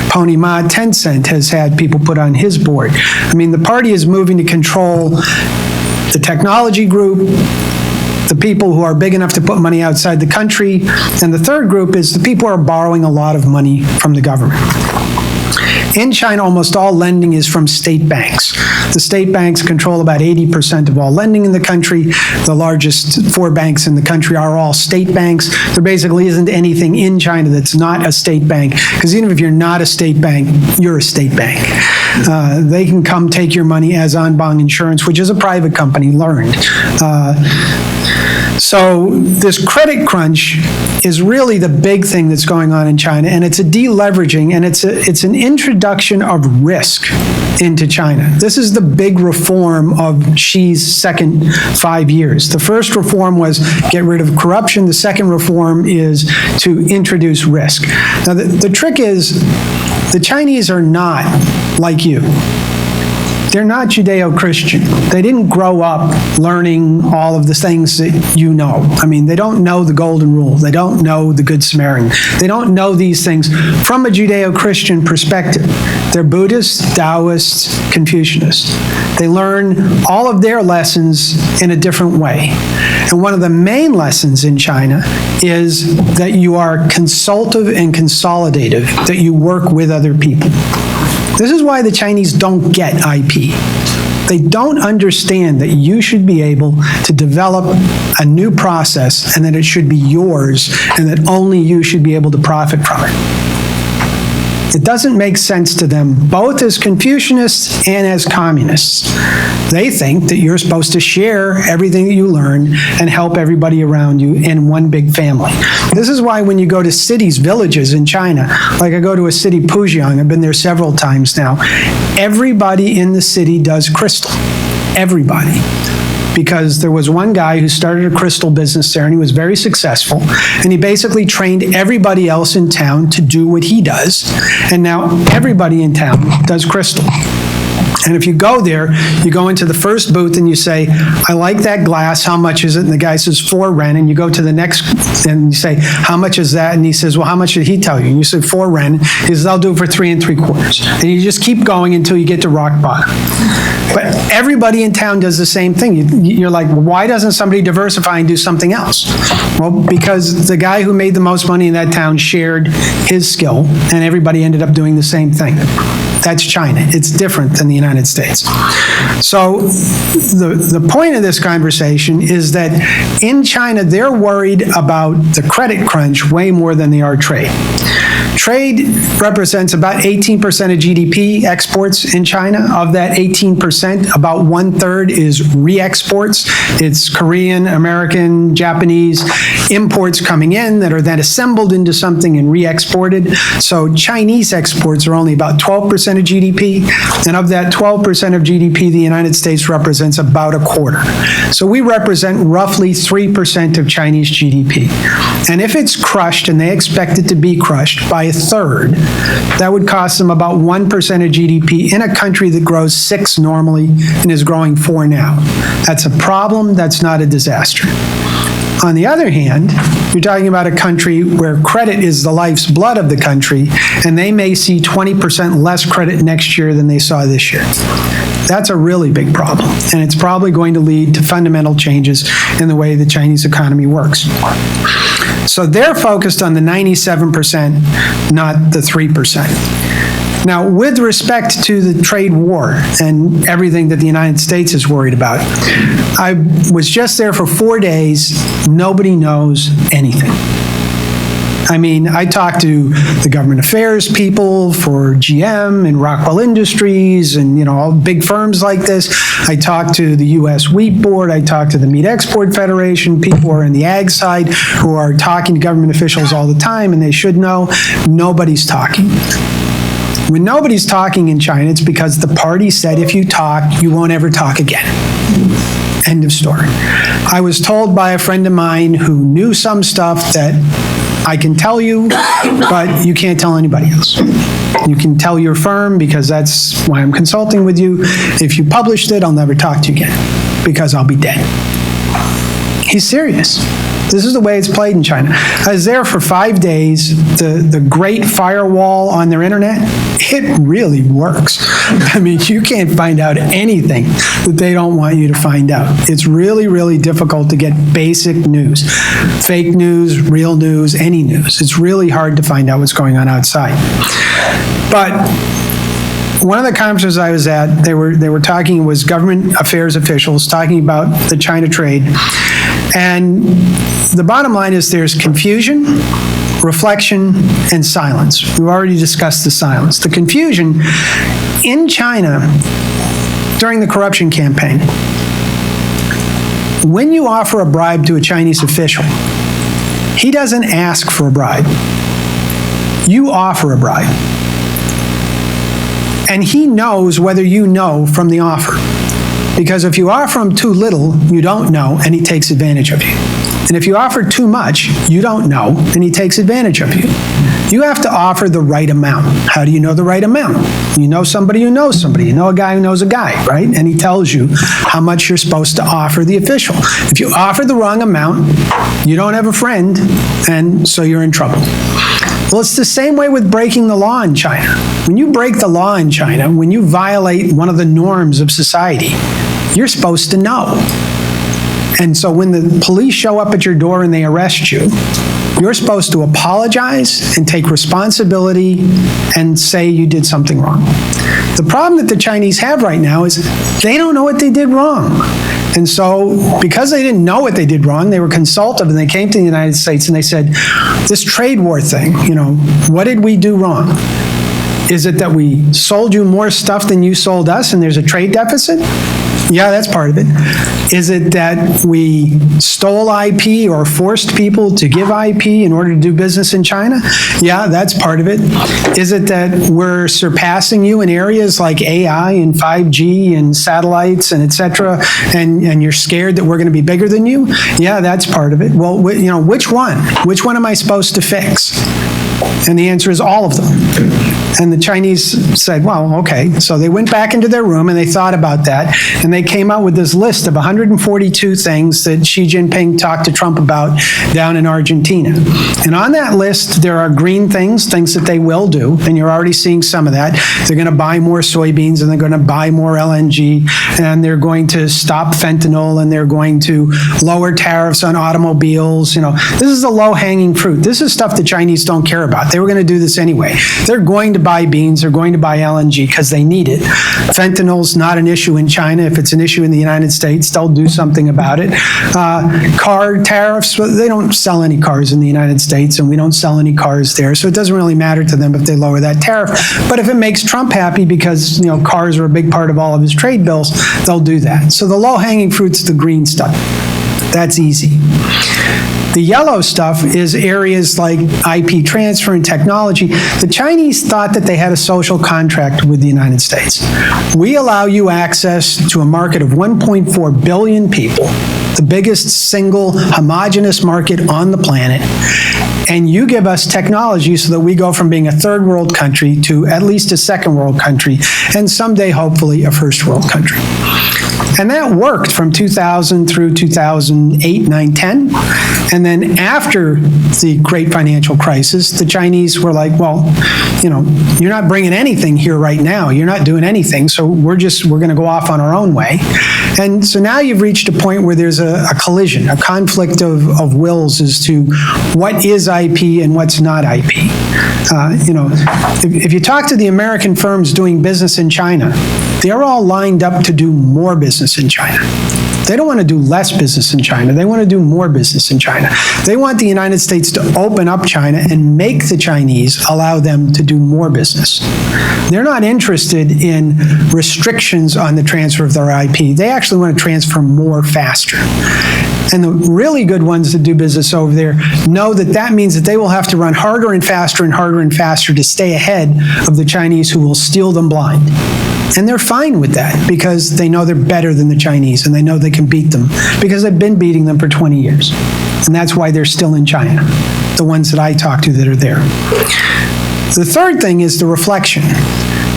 Pony Ma, Tencent, has had people put on his board. I mean, the party is moving to control the technology group, the people who are big enough to put money outside the country, and the third group is the people who are borrowing a lot of money from the government. In China, almost all lending is from state banks. The state banks control about 80% of all lending in the country. The largest 4 banks in the country are all state banks. There basically isn't anything in China that's not a state bank, because even if you're not a state bank, you're a state bank. They can come take your money, as Anbang Insurance, which is a private company, learned. So this credit crunch is really the big thing that's going on in China, and it's a deleveraging, and it's an introduction of risk into China. This is the big reform of Xi's second 5 years. The first reform was get rid of corruption. The second reform is to introduce risk. Now, the trick is, The Chinese are not like you. They're not Judeo-Christian. They didn't grow up learning all of the things that you know. I mean, they don't know the Golden Rule. They don't know the Good Samaritan. They don't know these things from a Judeo-Christian perspective. They're Buddhists, Taoists, Confucianists. They learn all of their lessons in a different way. And one of the main lessons in China is that you are consultative and consolidative, that you work with other people. This is why the Chinese don't get IP. They don't understand that you should be able to develop a new process and that it should be yours and that only you should be able to profit from it. It doesn't make sense to them, both as Confucianists and as communists. They think that you're supposed to share everything that you learn and help everybody around you in one big family. This is why when you go to cities, villages in China, like I go to a city, Pujiang, I've been there several times now, everybody in the city does crystal. Everybody. Because there was one guy who started a crystal business there and he was very successful and he basically trained everybody else in town to do what he does, and now everybody in town does crystal. And if you go there, you go into the first booth and you say, I like that glass, how much is it? And the guy says 4 ren. And you go to the next and you say, how much is that? And he says, well, how much did he tell you? And you say 4 ren. He says, I'll do it for 3 3/4. And you just keep going until you get to rock bottom. But everybody in town does the same thing. You're like, why doesn't somebody diversify and do something else? Well, because the guy who made the most money in that town shared his skill and everybody ended up doing the same thing. That's China. It's different than the United States. So the point of this conversation is that in China, they're worried about the credit crunch way more than they are trade. Trade represents about 18% of GDP exports in China. Of that 18%, about 1/3 is re-exports. It's Korean, American, Japanese imports coming in that are then assembled into something and re-exported. So Chinese exports are only about 12% of GDP. And of that 12% of GDP, the United States represents about 1/4. So we represent roughly 3% of Chinese GDP. And if it's crushed, and they expect it to be crushed, by 1/3, that would cost them about 1% of GDP in a country that grows 6 normally and is growing 4 now. That's a problem, that's not a disaster. On the other hand, you're talking about a country where credit is the life's blood of the country, and they may see 20% less credit next year than they saw this year. That's a really big problem, and it's probably going to lead to fundamental changes in the way the Chinese economy works. So they're focused on the 97%, not the 3%. Now, with respect to the trade war and everything that the United States is worried about, I was just there for 4 days. Nobody knows anything. I mean, I talked to the government affairs people for GM and Rockwell Industries and, you know, all big firms like this. I talked to the U.S. Wheat Board. I talked to the Meat Export Federation. People who are on the ag side who are talking to government officials all the time, and they should know. Nobody's talking. When nobody's talking in China, it's because the party said if you talk, you won't ever talk again. End of story. I was told by a friend of mine who knew some stuff that I can tell you, but you can't tell anybody else. You can tell your firm because that's why I'm consulting with you. If you published it, I'll never talk to you again because I'll be dead. He's serious. This is the way it's played in China. I was there for 5 days. The great firewall on their internet, it really works. I mean, you can't find out anything that they don't want you to find out. It's really, really difficult to get basic news. Fake news, real news, any news. It's really hard to find out what's going on outside. But one of the conferences I was at, they were talking, it was government affairs officials talking about the China trade. And the bottom line is there's confusion, reflection, and silence. We've already discussed the silence. The confusion in China during the corruption campaign, when you offer a bribe to a Chinese official, he doesn't ask for a bribe. You offer a bribe. And he knows whether you know from the offer. Because if you offer him too little, you don't know, and he takes advantage of you. And if you offer too much, you don't know, and he takes advantage of you. You have to offer the right amount. How do you know the right amount? You know somebody who knows somebody. You know a guy who knows a guy, right? And he tells you how much you're supposed to offer the official. If you offer the wrong amount, you don't have a friend, and so you're in trouble. Well, it's the same way with breaking the law in China. When you break the law in China, when you violate one of the norms of society, you're supposed to know. And so when the police show up at your door and they arrest you, you're supposed to apologize and take responsibility and say you did something wrong. The problem that the Chinese have right now is they don't know what they did wrong. And so because they didn't know what they did wrong, they were consultative and they came to the United States and they said, this trade war thing, what did we do wrong? Is it that we sold you more stuff than you sold us and there's a trade deficit? Yeah, that's part of it. Is it that we stole IP or forced people to give IP in order to do business in China? Yeah, that's part of it. Is it that we're surpassing you in areas like AI and 5G and satellites and et cetera, and you're scared that we're going to be bigger than you? Yeah, that's part of it. Well, which one? Which one am I supposed to fix? And the answer is all of them. And the Chinese said, well, okay. So they went back into their room and they thought about that. And they came out with this list of 142 things that Xi Jinping talked to Trump about down in Argentina. And on that list, there are green things that they will do. And you're already seeing some of that. They're going to buy more soybeans and they're going to buy more LNG. And they're going to stop fentanyl and they're going to lower tariffs on automobiles. This is the low-hanging fruit. This is stuff the Chinese don't care about. They were going to do this anyway. They're going to buy beans, they're going to buy LNG because they need it. Fentanyl's not an issue in China. If it's an issue in the United States, they'll do something about it. Car tariffs, they don't sell any cars in the United States and we don't sell any cars there, so it doesn't really matter to them if they lower that tariff. But if it makes Trump happy because cars are a big part of all of his trade bills, they'll do that. So the low-hanging fruit's the green stuff. That's easy. The yellow stuff is areas like IP transfer and technology. The Chinese thought that they had a social contract with the United States. We allow you access to a market of 1.4 billion people, the biggest single homogenous market on the planet, and you give us technology so that we go from being a third world country to at least a second world country, and someday, hopefully, a first world country. And that worked from 2000 through 2008, 9, 10. And then after the great financial crisis, the Chinese were like, well, you're not bringing anything here right now. You're not doing anything. So we're going to go off on our own way. And so now you've reached a point where there's a collision, a conflict of wills as to what is IP and what's not IP. If you talk to the American firms doing business in China, they're all lined up to do more business in China. They don't want to do less business in China. They want to do more business in China. They want the United States to open up China and make the Chinese allow them to do more business. They're not interested in restrictions on the transfer of their IP. They actually want to transfer more faster. And the really good ones that do business over there know that that means that they will have to run harder and faster to stay ahead of the Chinese who will steal them blind. And they're fine with that because they know they're better than the Chinese and they know they can beat them because they've been beating them for 20 years. And that's why they're still in China, the ones that I talk to that are there. The third thing is the reflection.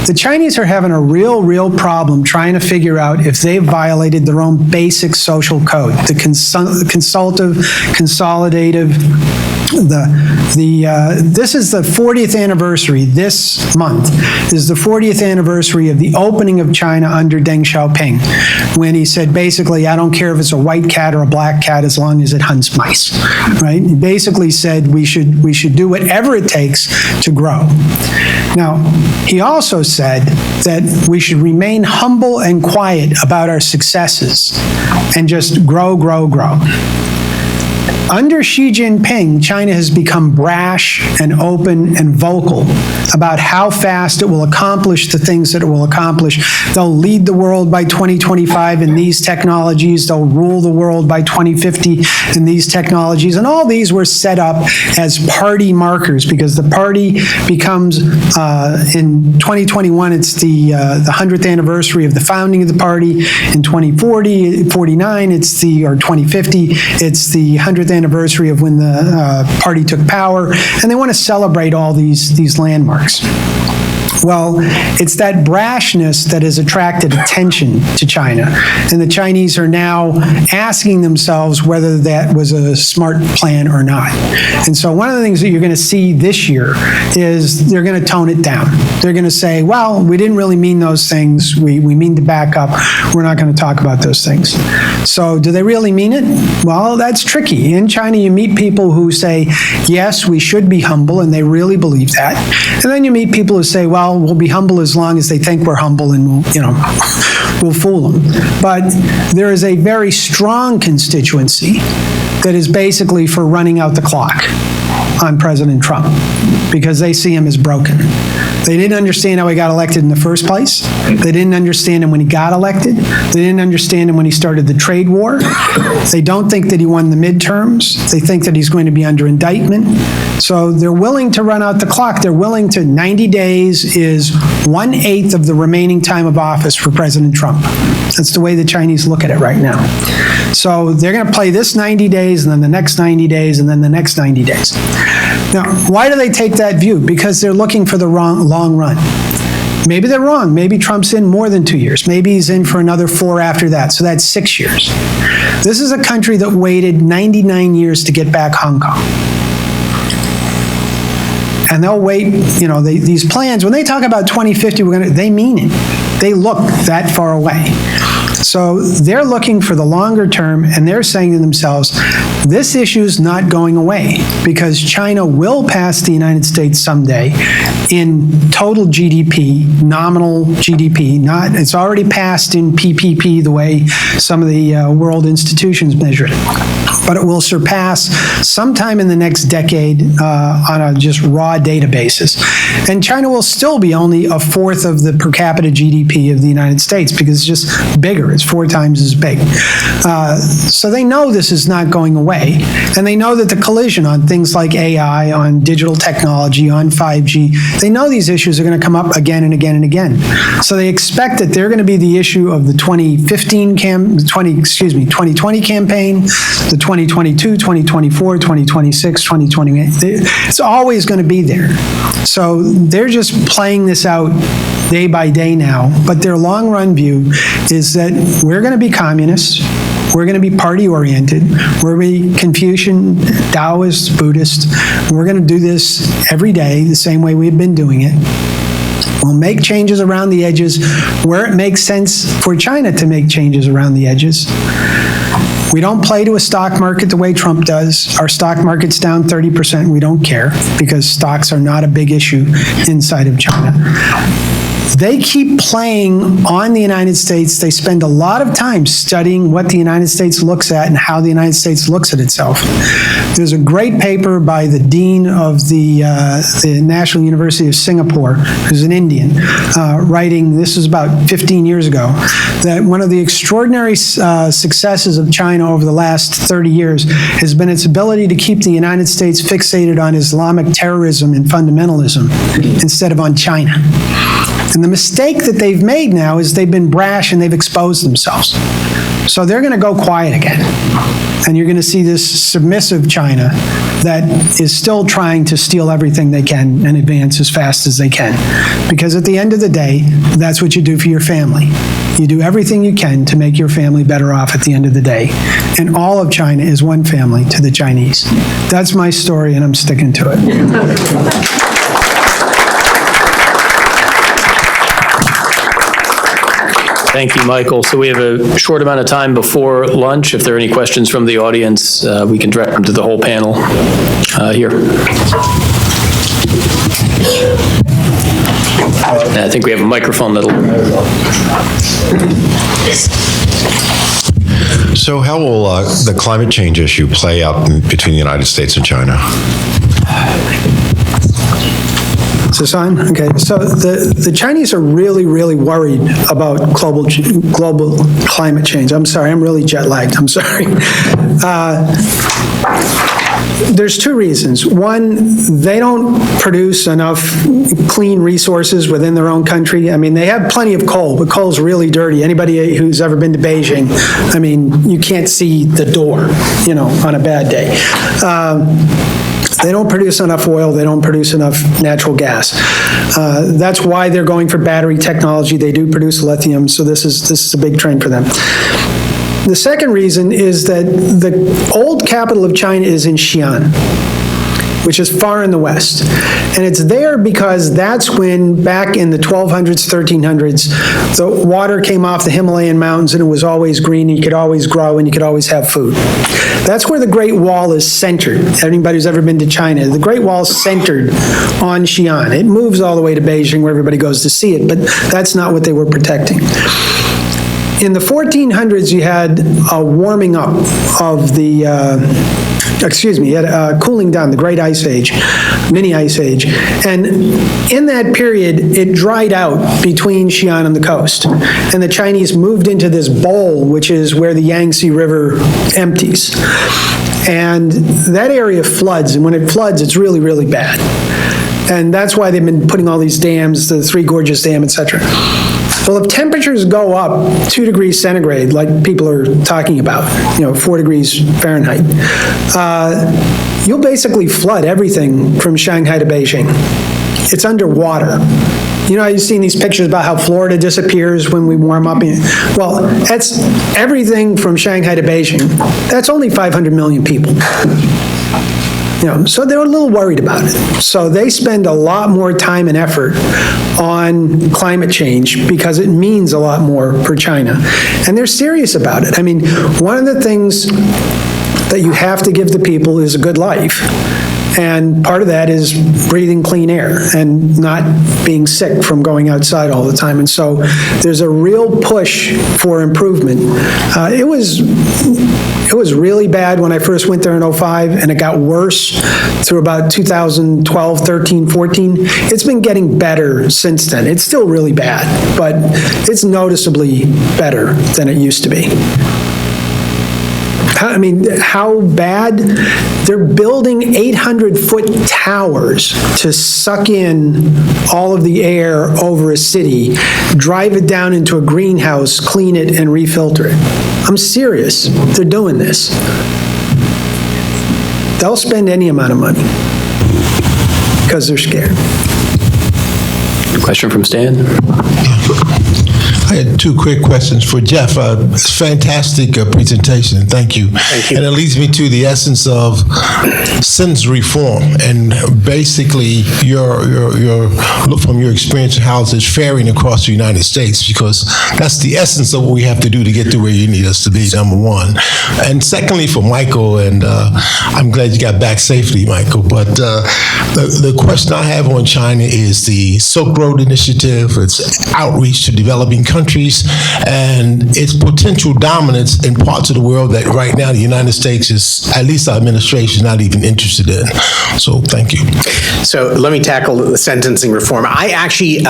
The Chinese are having a real problem trying to figure out if they've violated their own basic social code, the consultative, consolidative. This is the 40th anniversary. This month is the 40th anniversary of the opening of China under Deng Xiaoping, when he said basically, I don't care if it's a white cat or a black cat as long as it hunts mice. Right? He basically said we should do whatever it takes to grow. Now, he also said that we should remain humble and quiet about our successes and just grow. Under Xi Jinping, China has become brash and open and vocal about how fast it will accomplish the things that it will accomplish. They'll lead the world by 2025 in these technologies. They'll rule the world by 2050 in these technologies. And all these were set up as party markers because the party becomes, in 2021, it's the 100th anniversary of the founding of the party. In 2049, or 2050, it's the 100th 100th anniversary of when the party took power, and they want to celebrate all these landmarks. Well, it's that brashness that has attracted attention to China, and the Chinese are now asking themselves whether that was a smart plan or not. And so one of the things that you're going to see this year is they're going to tone it down. They're going to say, well, we didn't really mean those things. We mean to back up. We're not going to talk about those things. So do they really mean it? Well, that's tricky. In China, you meet people who say, yes, we should be humble, and they really believe that. And then you meet people who say, well, we'll be humble as long as they think we're humble, and we'll fool them. But there is a very strong constituency that is basically for running out the clock on President Trump because they see him as broken. They didn't understand how he got elected in the first place. They didn't understand him when he got elected. They didn't understand him when he started the trade war. They don't think that he won the midterms. They think that he's going to be under indictment. So they're willing to run out the clock. They're willing to, 90 days is 1/8 of the remaining time of office for President Trump. That's the way the Chinese look at it right now. So they're going to play this 90 days, and then the next 90 days, and then the next 90 days. Now, why do they take that view? Because they're looking for the long run. Maybe they're wrong. Maybe Trump's in more than 2 years. Maybe he's in for another 4 after that. So that's 6 years. This is a country that waited 99 years to get back Hong Kong. And they'll wait, these plans, when they talk about 2050, they mean it. They look that far away. So they're looking for the longer term, and they're saying to themselves, this issue's not going away because China will pass the United States someday in total GDP, nominal GDP. It's already passed in PPP the way some of the world institutions measure it. But it will surpass sometime in the next decade on a just raw data basis. And China will still be only 1/4 of the per capita GDP of the United States because it's just bigger. It's 4 times as big. So they know this is not going away. And they know that the collision on things like AI, on digital technology, on 5G, they know these issues are going to come up again and again and again. So they expect that they're going to be the issue of the 2020 campaign, the 2022, 2024, 2026, 2028. It's always going to be there. So they're just playing this out day by day now, but their long-run view is that we're going to be communists, we're going to be party-oriented, we're going to be Confucian, Taoist, Buddhist, we're going to do this every day the same way we've been doing it. We'll make changes around the edges where it makes sense for China to make changes around the edges. We don't play to a stock market the way Trump does. Our stock market's down 30%. We don't care because stocks are not a big issue inside of China. They keep playing on the United States. They spend a lot of time studying what the United States looks at and how the United States looks at itself. There's a great paper by the dean of the National University of Singapore, who's an Indian, writing, this was about 15 years ago, that one of the extraordinary successes of China over the last 30 years has been its ability to keep the United States fixated on Islamic terrorism and fundamentalism instead of on China. And the mistake that they've made now is they've been brash and they've exposed themselves. So they're going to go quiet again. And you're going to see this submissive China that is still trying to steal everything they can and advance as fast as they can. Because at the end of the day, that's what you do for your family. You do everything you can to make your family better off at the end of the day. And all of China is one family to the Chinese. That's my story, and I'm sticking to it. Thank you, Michael. So we have a short amount of time before lunch. If there are any questions from the audience, we can direct them to the whole panel here. And I think we have a microphone that'll... So how will the climate change issue play out between the United States and China? Is this on? Okay, so the Chinese are really, really worried about global climate change. I'm sorry, I'm really jet lagged, I'm sorry. There's two reasons. One, they don't produce enough clean resources within their own country. I mean, they have plenty of coal, but coal's really dirty. Anybody who's ever been to Beijing, I mean, you can't see the door, on a bad day. They don't produce enough oil. They don't produce enough natural gas. That's why they're going for battery technology. They do produce lithium, so this is a big trend for them. The second reason is that the old capital of China is in Xi'an, which is far in the west. And it's there because that's when, back in the 1200s, 1300s, the water came off the Himalayan mountains and it was always green, and you could always grow, and you could always have food. That's where the Great Wall is centered. Anybody who's ever been to China, the Great Wall is centered on Xi'an. It moves all the way to Beijing where everybody goes to see it, but that's not what they were protecting. In the 1400s, you had a warming up of the, you had a cooling down, the Great Ice Age, mini Ice Age. And in that period, it dried out between Xi'an and the coast. And the Chinese moved into this bowl, which is where the Yangtze River empties. And that area floods, and when it floods, it's really, really bad. And that's why they've been putting all these dams, the Three Gorges Dam, et cetera. Well, if temperatures go up 2 degrees centigrade, like people are talking about, 4 degrees Fahrenheit, you'll basically flood everything from Shanghai to Beijing. It's underwater. You've seen these pictures about how Florida disappears when we warm up. Well, that's everything from Shanghai to Beijing. That's only 500 million people. So they were a little worried about it. So they spend a lot more time and effort on climate change because it means a lot more for China. And they're serious about it. I mean, one of the things that you have to give the people is a good life. And part of that is breathing clean air and not being sick from going outside all the time. And so there's a real push for improvement. It was really bad when I first went there in 2005, and it got worse through about 2012, 13, 14. It's been getting better since then. It's still really bad, but it's noticeably better than it used to be. I mean, how bad? They're building 800-foot towers to suck in all of the air over a city, drive it down into a greenhouse, clean it, and refilter it. I'm serious. They're doing this. They'll spend any amount of money because they're scared. Question from Stan? I had two quick questions for Jeff. Fantastic presentation. Thank you. Thank you. And it leads me to the essence of sentence reform, and basically look from your experience how it's faring across the United States, because that's the essence of what we have to do to get to where you need us to be, number one. And secondly, for Michael, and I'm glad you got back safely, Michael, but the question I have on China is the Silk Road Initiative, its outreach to developing countries, and its potential dominance in parts of the world that right now the United States is, at least our administration, is not even interested in. So thank you. So let me tackle the sentencing reform. I actually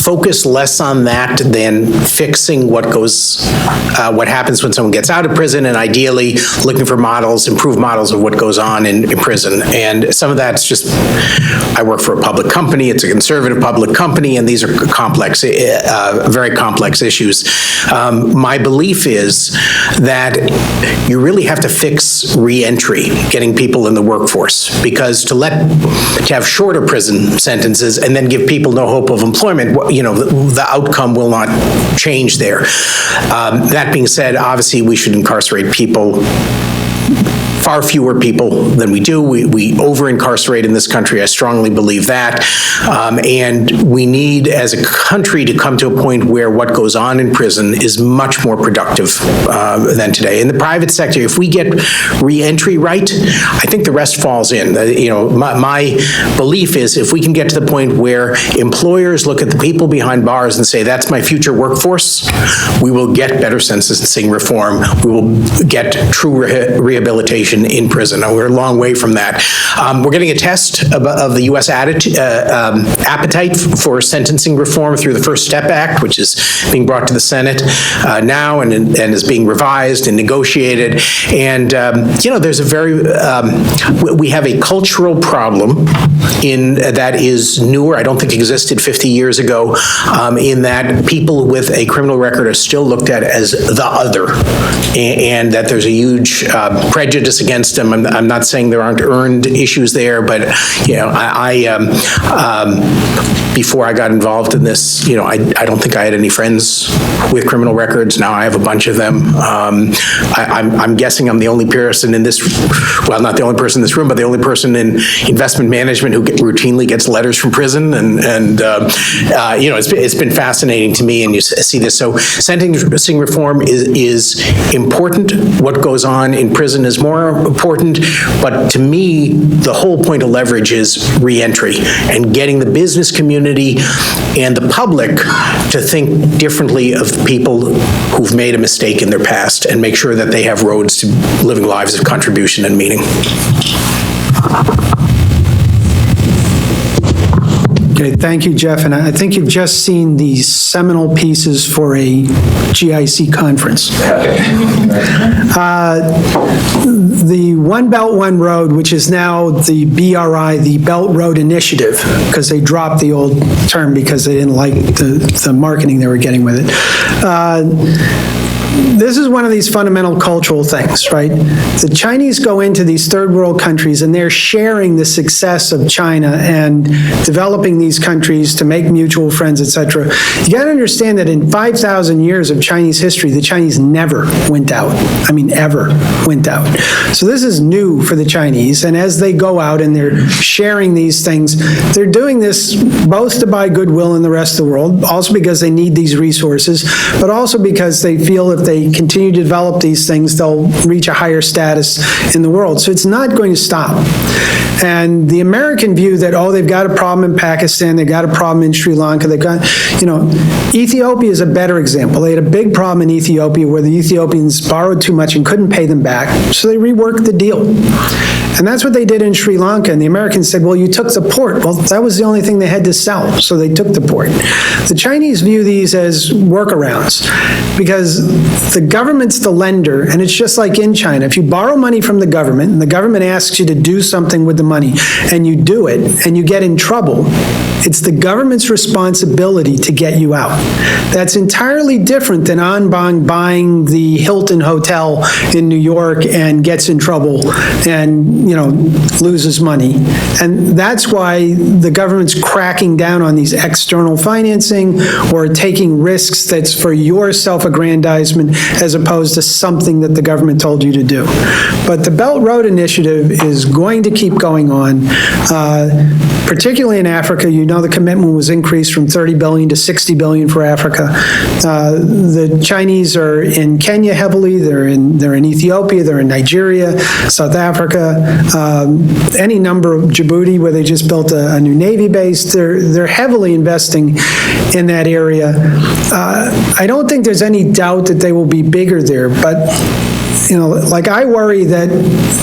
focus less on that than fixing what happens when someone gets out of prison, and ideally looking for models, improved models of what goes on in prison. And some of that's just, I work for a public company, it's a conservative public company, and these are complex, very complex issues. My belief is that you really have to fix re-entry, getting people in the workforce, because to have shorter prison sentences and then give people no hope of employment, the outcome will not change there. That being said, obviously we should incarcerate people, far fewer people than we do. We over-incarcerate in this country. I strongly believe that. And we need, as a country, to come to a point where what goes on in prison is much more productive than today. In the private sector, if we get re-entry right, I think the rest falls in. My belief is if we can get to the point where employers look at the people behind bars and say, that's my future workforce, we will get better sentencing reform. We will get true rehabilitation situation in prison. And we're a long way from that. We're getting a test of the U.S. appetite for sentencing reform through the First Step Act, which is being brought to the Senate now and is being revised and negotiated. And, there's a we have a cultural problem that is newer. I don't think existed 50 years ago, in that people with a criminal record are still looked at as the other, and that there's a huge prejudice against them. I'm not saying there aren't earned issues there, but before I got involved in this, I don't think I had any friends with criminal records. Now I have a bunch of them. I'm guessing I'm the only person in this, well, not the only person in this room, but the only person in investment management who routinely gets letters from prison, and it's been fascinating to me, and you see this. So sentencing reform is important. What goes on in prison is more important, but to me, the whole point of leverage is reentry and getting the business community and the public to think differently of people who've made a mistake in their past and make sure that they have roads to living lives of contribution and meaning. Okay, thank you, Jeff. And I think you've just seen the seminal pieces for a GIC conference. The One Belt, One Road, which is now the BRI, the Belt Road Initiative, because they dropped the old term because they didn't like the marketing they were getting with it. This is one of these fundamental cultural things, right? The Chinese go into these third world countries and they're sharing the success of China and developing these countries to make mutual friends, et cetera. You got to understand that in 5,000 years of Chinese history, the Chinese never went out. I mean, ever went out. So this is new for the Chinese. And as they go out and they're sharing these things, they're doing this both to buy goodwill in the rest of the world, also because they need these resources, but also because they feel if they continue to develop these things, they'll reach a higher status in the world. So it's not going to stop. And the American view that, they've got a problem in Pakistan, they've got a problem in Sri Lanka, they've got, Ethiopia is a better example. They had a big problem in Ethiopia where the Ethiopians borrowed too much and couldn't pay them back, so they reworked the deal. And that's what they did in Sri Lanka. And the Americans said, well, you took the port. Well, that was the only thing they had to sell, so they took the port. The Chinese view these as workarounds because the government's the lender, and it's just like in China. If you borrow money from the government, and the government asks you to do something with the money, and you do it, and you get in trouble, it's the government's responsibility to get you out. That's entirely different than Anbang buying the Hilton Hotel in New York and gets in trouble and, loses money. And that's why the government's cracking down on these external financing or taking risks that's for your self-aggrandizement as opposed to something that the government told you to do. But the Belt Road Initiative is going to keep going on, particularly in Africa. The commitment was increased from 30 billion to 60 billion for Africa. The Chinese are in Kenya heavily, they're in Ethiopia, they're in Nigeria, South Africa, any number of Djibouti where they just built a new Navy base. They're heavily investing in that area. I don't think there's any doubt that they will be bigger there, but I worry that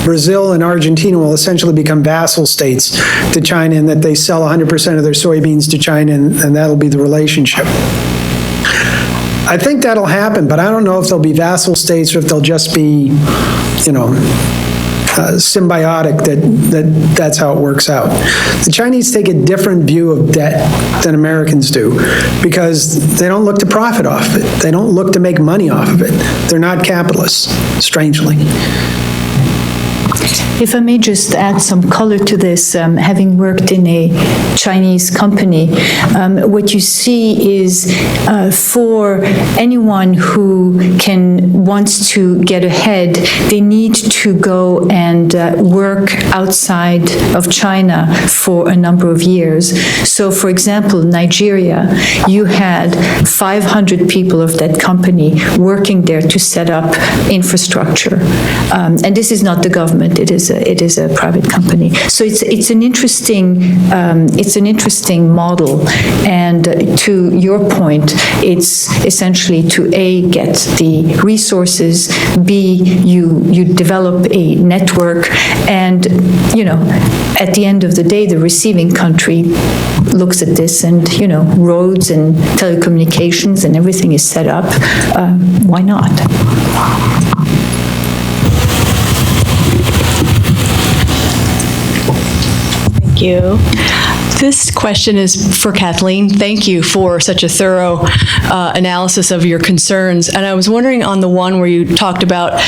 Brazil and Argentina will essentially become vassal states to China and that they sell 100% of their soybeans to China and that'll be the relationship. I think that'll happen, but I don't know if they'll be vassal states or if they'll just be, symbiotic, that's how it works out. The Chinese take a different view of debt than Americans do because they don't look to profit off of it. They don't look to make money off of it. They're not capitalists, strangely. If I may just add some color to this, having worked in a Chinese company, what you see is for anyone who wants to get ahead, they need to go and work outside of China for a number of years. So, for example, Nigeria, you had 500 people of that company working there to set up infrastructure. And this is not the government. It is a private company. So it's an interesting model. And to your point, it's essentially to A, get the resources, B, you develop a network, and at the end of the day, the receiving country looks at this, and roads and telecommunications and everything is set up. Why not? Thank you. This question is for Kathleen. Thank you for such a thorough analysis of your concerns. And I was wondering on the one where you talked about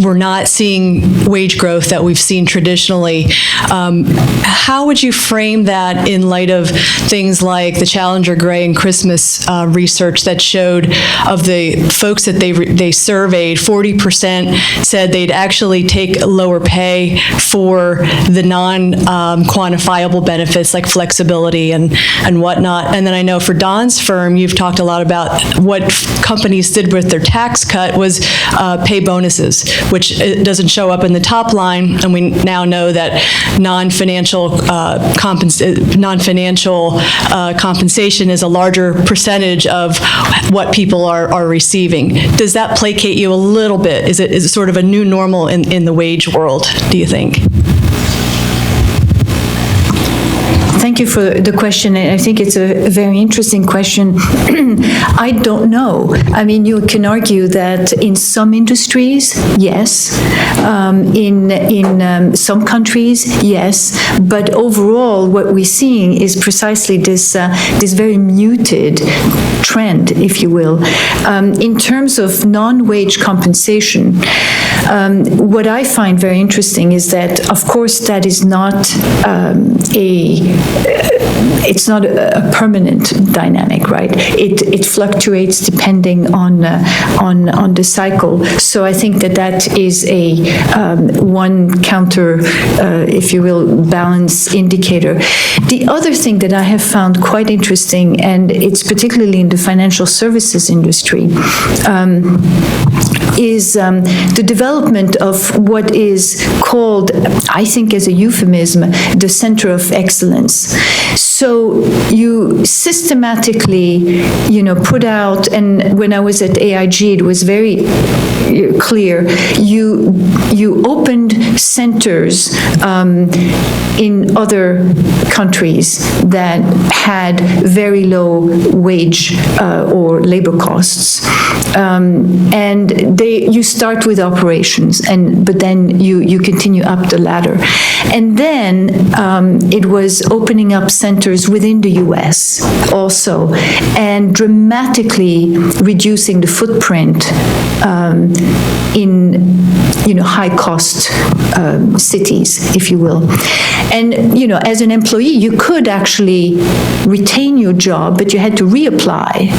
we're not seeing wage growth that we've seen traditionally. How would you frame that in light of things like the Challenger Gray and Christmas research that showed of the folks that they surveyed, 40% said they'd actually take lower pay for the non-quantifiable benefits like flexibility and whatnot. And then I know for Don's firm, you've talked a lot about what companies did with their tax cut was pay bonuses, which doesn't show up in the top line. And we now know that non-financial compensation is a larger percentage of what people are receiving. Does that placate you a little bit? Is it sort of a new normal in the wage world, do you think? Thank you for the question. I think it's a very interesting question. I don't know. I mean, you can argue that in some industries, yes. In some countries, yes. But overall, what we're seeing is precisely this very muted trend, if you will. In terms of non-wage compensation, what I find very interesting is that, of course, that is not it's not a permanent dynamic, right? It fluctuates depending on the cycle. So I think that is a one counter, if you will, balance indicator. The other thing that I have found quite interesting, and it's particularly in the financial services industry, is the development of what is called, I think as a euphemism, the center of excellence. So you systematically, put out, and when I was at AIG, it was very clear, you opened centers in other countries that had very low wage or labor costs. And you start with operations, but then you continue up the ladder. And then it was opening up centers within the U.S. also, and dramatically reducing the footprint in high-cost cities, if you will. And as an employee, you could actually retain your job, but you had to reapply.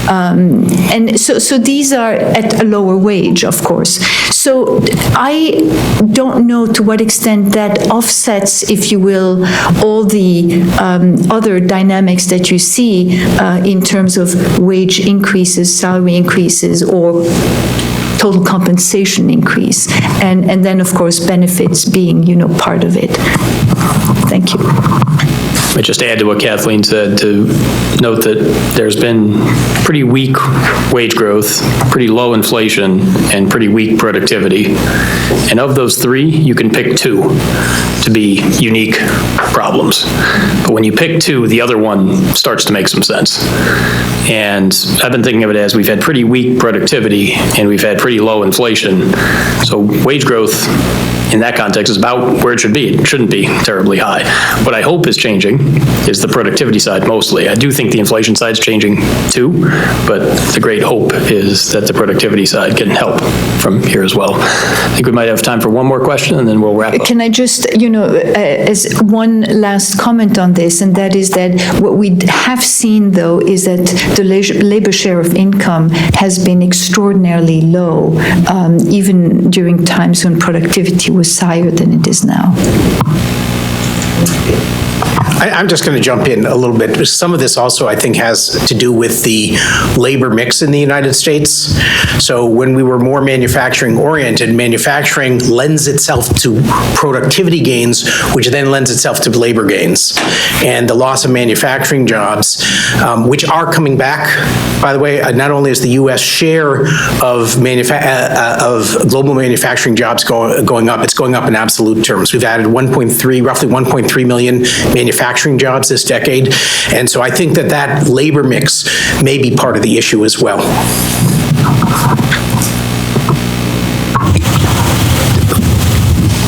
And so these are at a lower wage, of course. So I don't know to what extent that offsets, if you will, all the other dynamics that you see in terms of wage increases, salary increases, or total compensation increase. And then, of course, benefits being, part of it. Thank you. I just add to what Kathleen said to note that there's been pretty weak wage growth, pretty low inflation, and pretty weak productivity. And of those three, you can pick two to be unique problems. But when you pick two, the other one starts to make some sense. And I've been thinking of it as we've had pretty weak productivity and we've had pretty low inflation. So wage growth in that context is about where it should be. It shouldn't be terribly high. What I hope is changing is the productivity side mostly. I do think the inflation side's changing too, but the great hope is that the productivity side can help from here as well. I think we might have time for one more question and then we'll wrap up. Can I just, as one last comment on this, and that is that what we have seen though is that the labor share of income has been extraordinarily low, even during times when productivity was higher than it is now. I'm just going to jump in a little bit. Some of this also, I think, has to do with the labor mix in the United States. So when we were more manufacturing-oriented, manufacturing lends itself to productivity gains, which then lends itself to labor gains. And the loss of manufacturing jobs, which are coming back, by the way, not only is the U.S. share of global manufacturing jobs going up, it's going up in absolute terms. We've added roughly 1.3 million manufacturing jobs this decade. And so I think that labor mix may be part of the issue as well.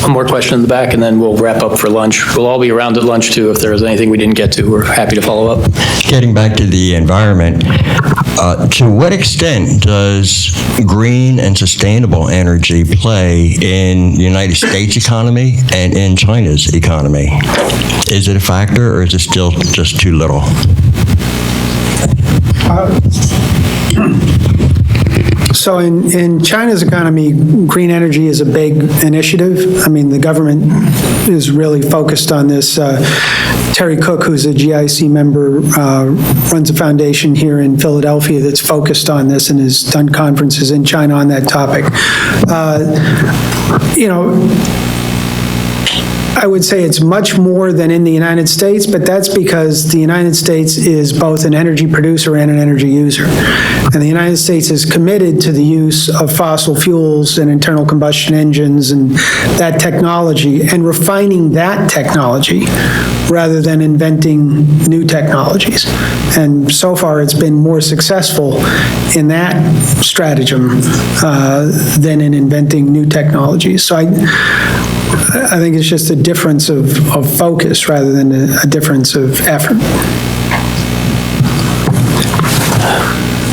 One more question in the back, and then we'll wrap up for lunch. We'll all be around at lunch, too, if there's anything we didn't get to. We're happy to follow up. Getting back to the environment, to what extent does green and sustainable energy play in the United States economy and in China's economy? Is it a factor, or is it still just too little? So in China's economy, green energy is a big initiative. I mean, the government is really focused on this. Terry Cook, who's a GIC member, runs a foundation here in Philadelphia that's focused on this and has done conferences in China on that topic. I would say it's much more than in the United States, but that's because the United States is both an energy producer and an energy user. And the United States is committed to the use of fossil fuels and internal combustion engines and that technology, and refining that technology rather than inventing new technologies. And so far, it's been more successful in that stratagem than in inventing new technologies. So I think it's just a difference of focus rather than a difference of effort.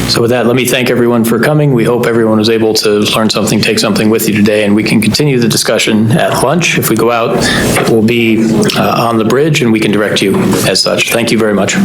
So with that, let me thank everyone for coming. We hope everyone was able to learn something, take something with you today, and we can continue the discussion at lunch. If we go out, it will be on the bridge, and we can direct you as such. Thank you very much.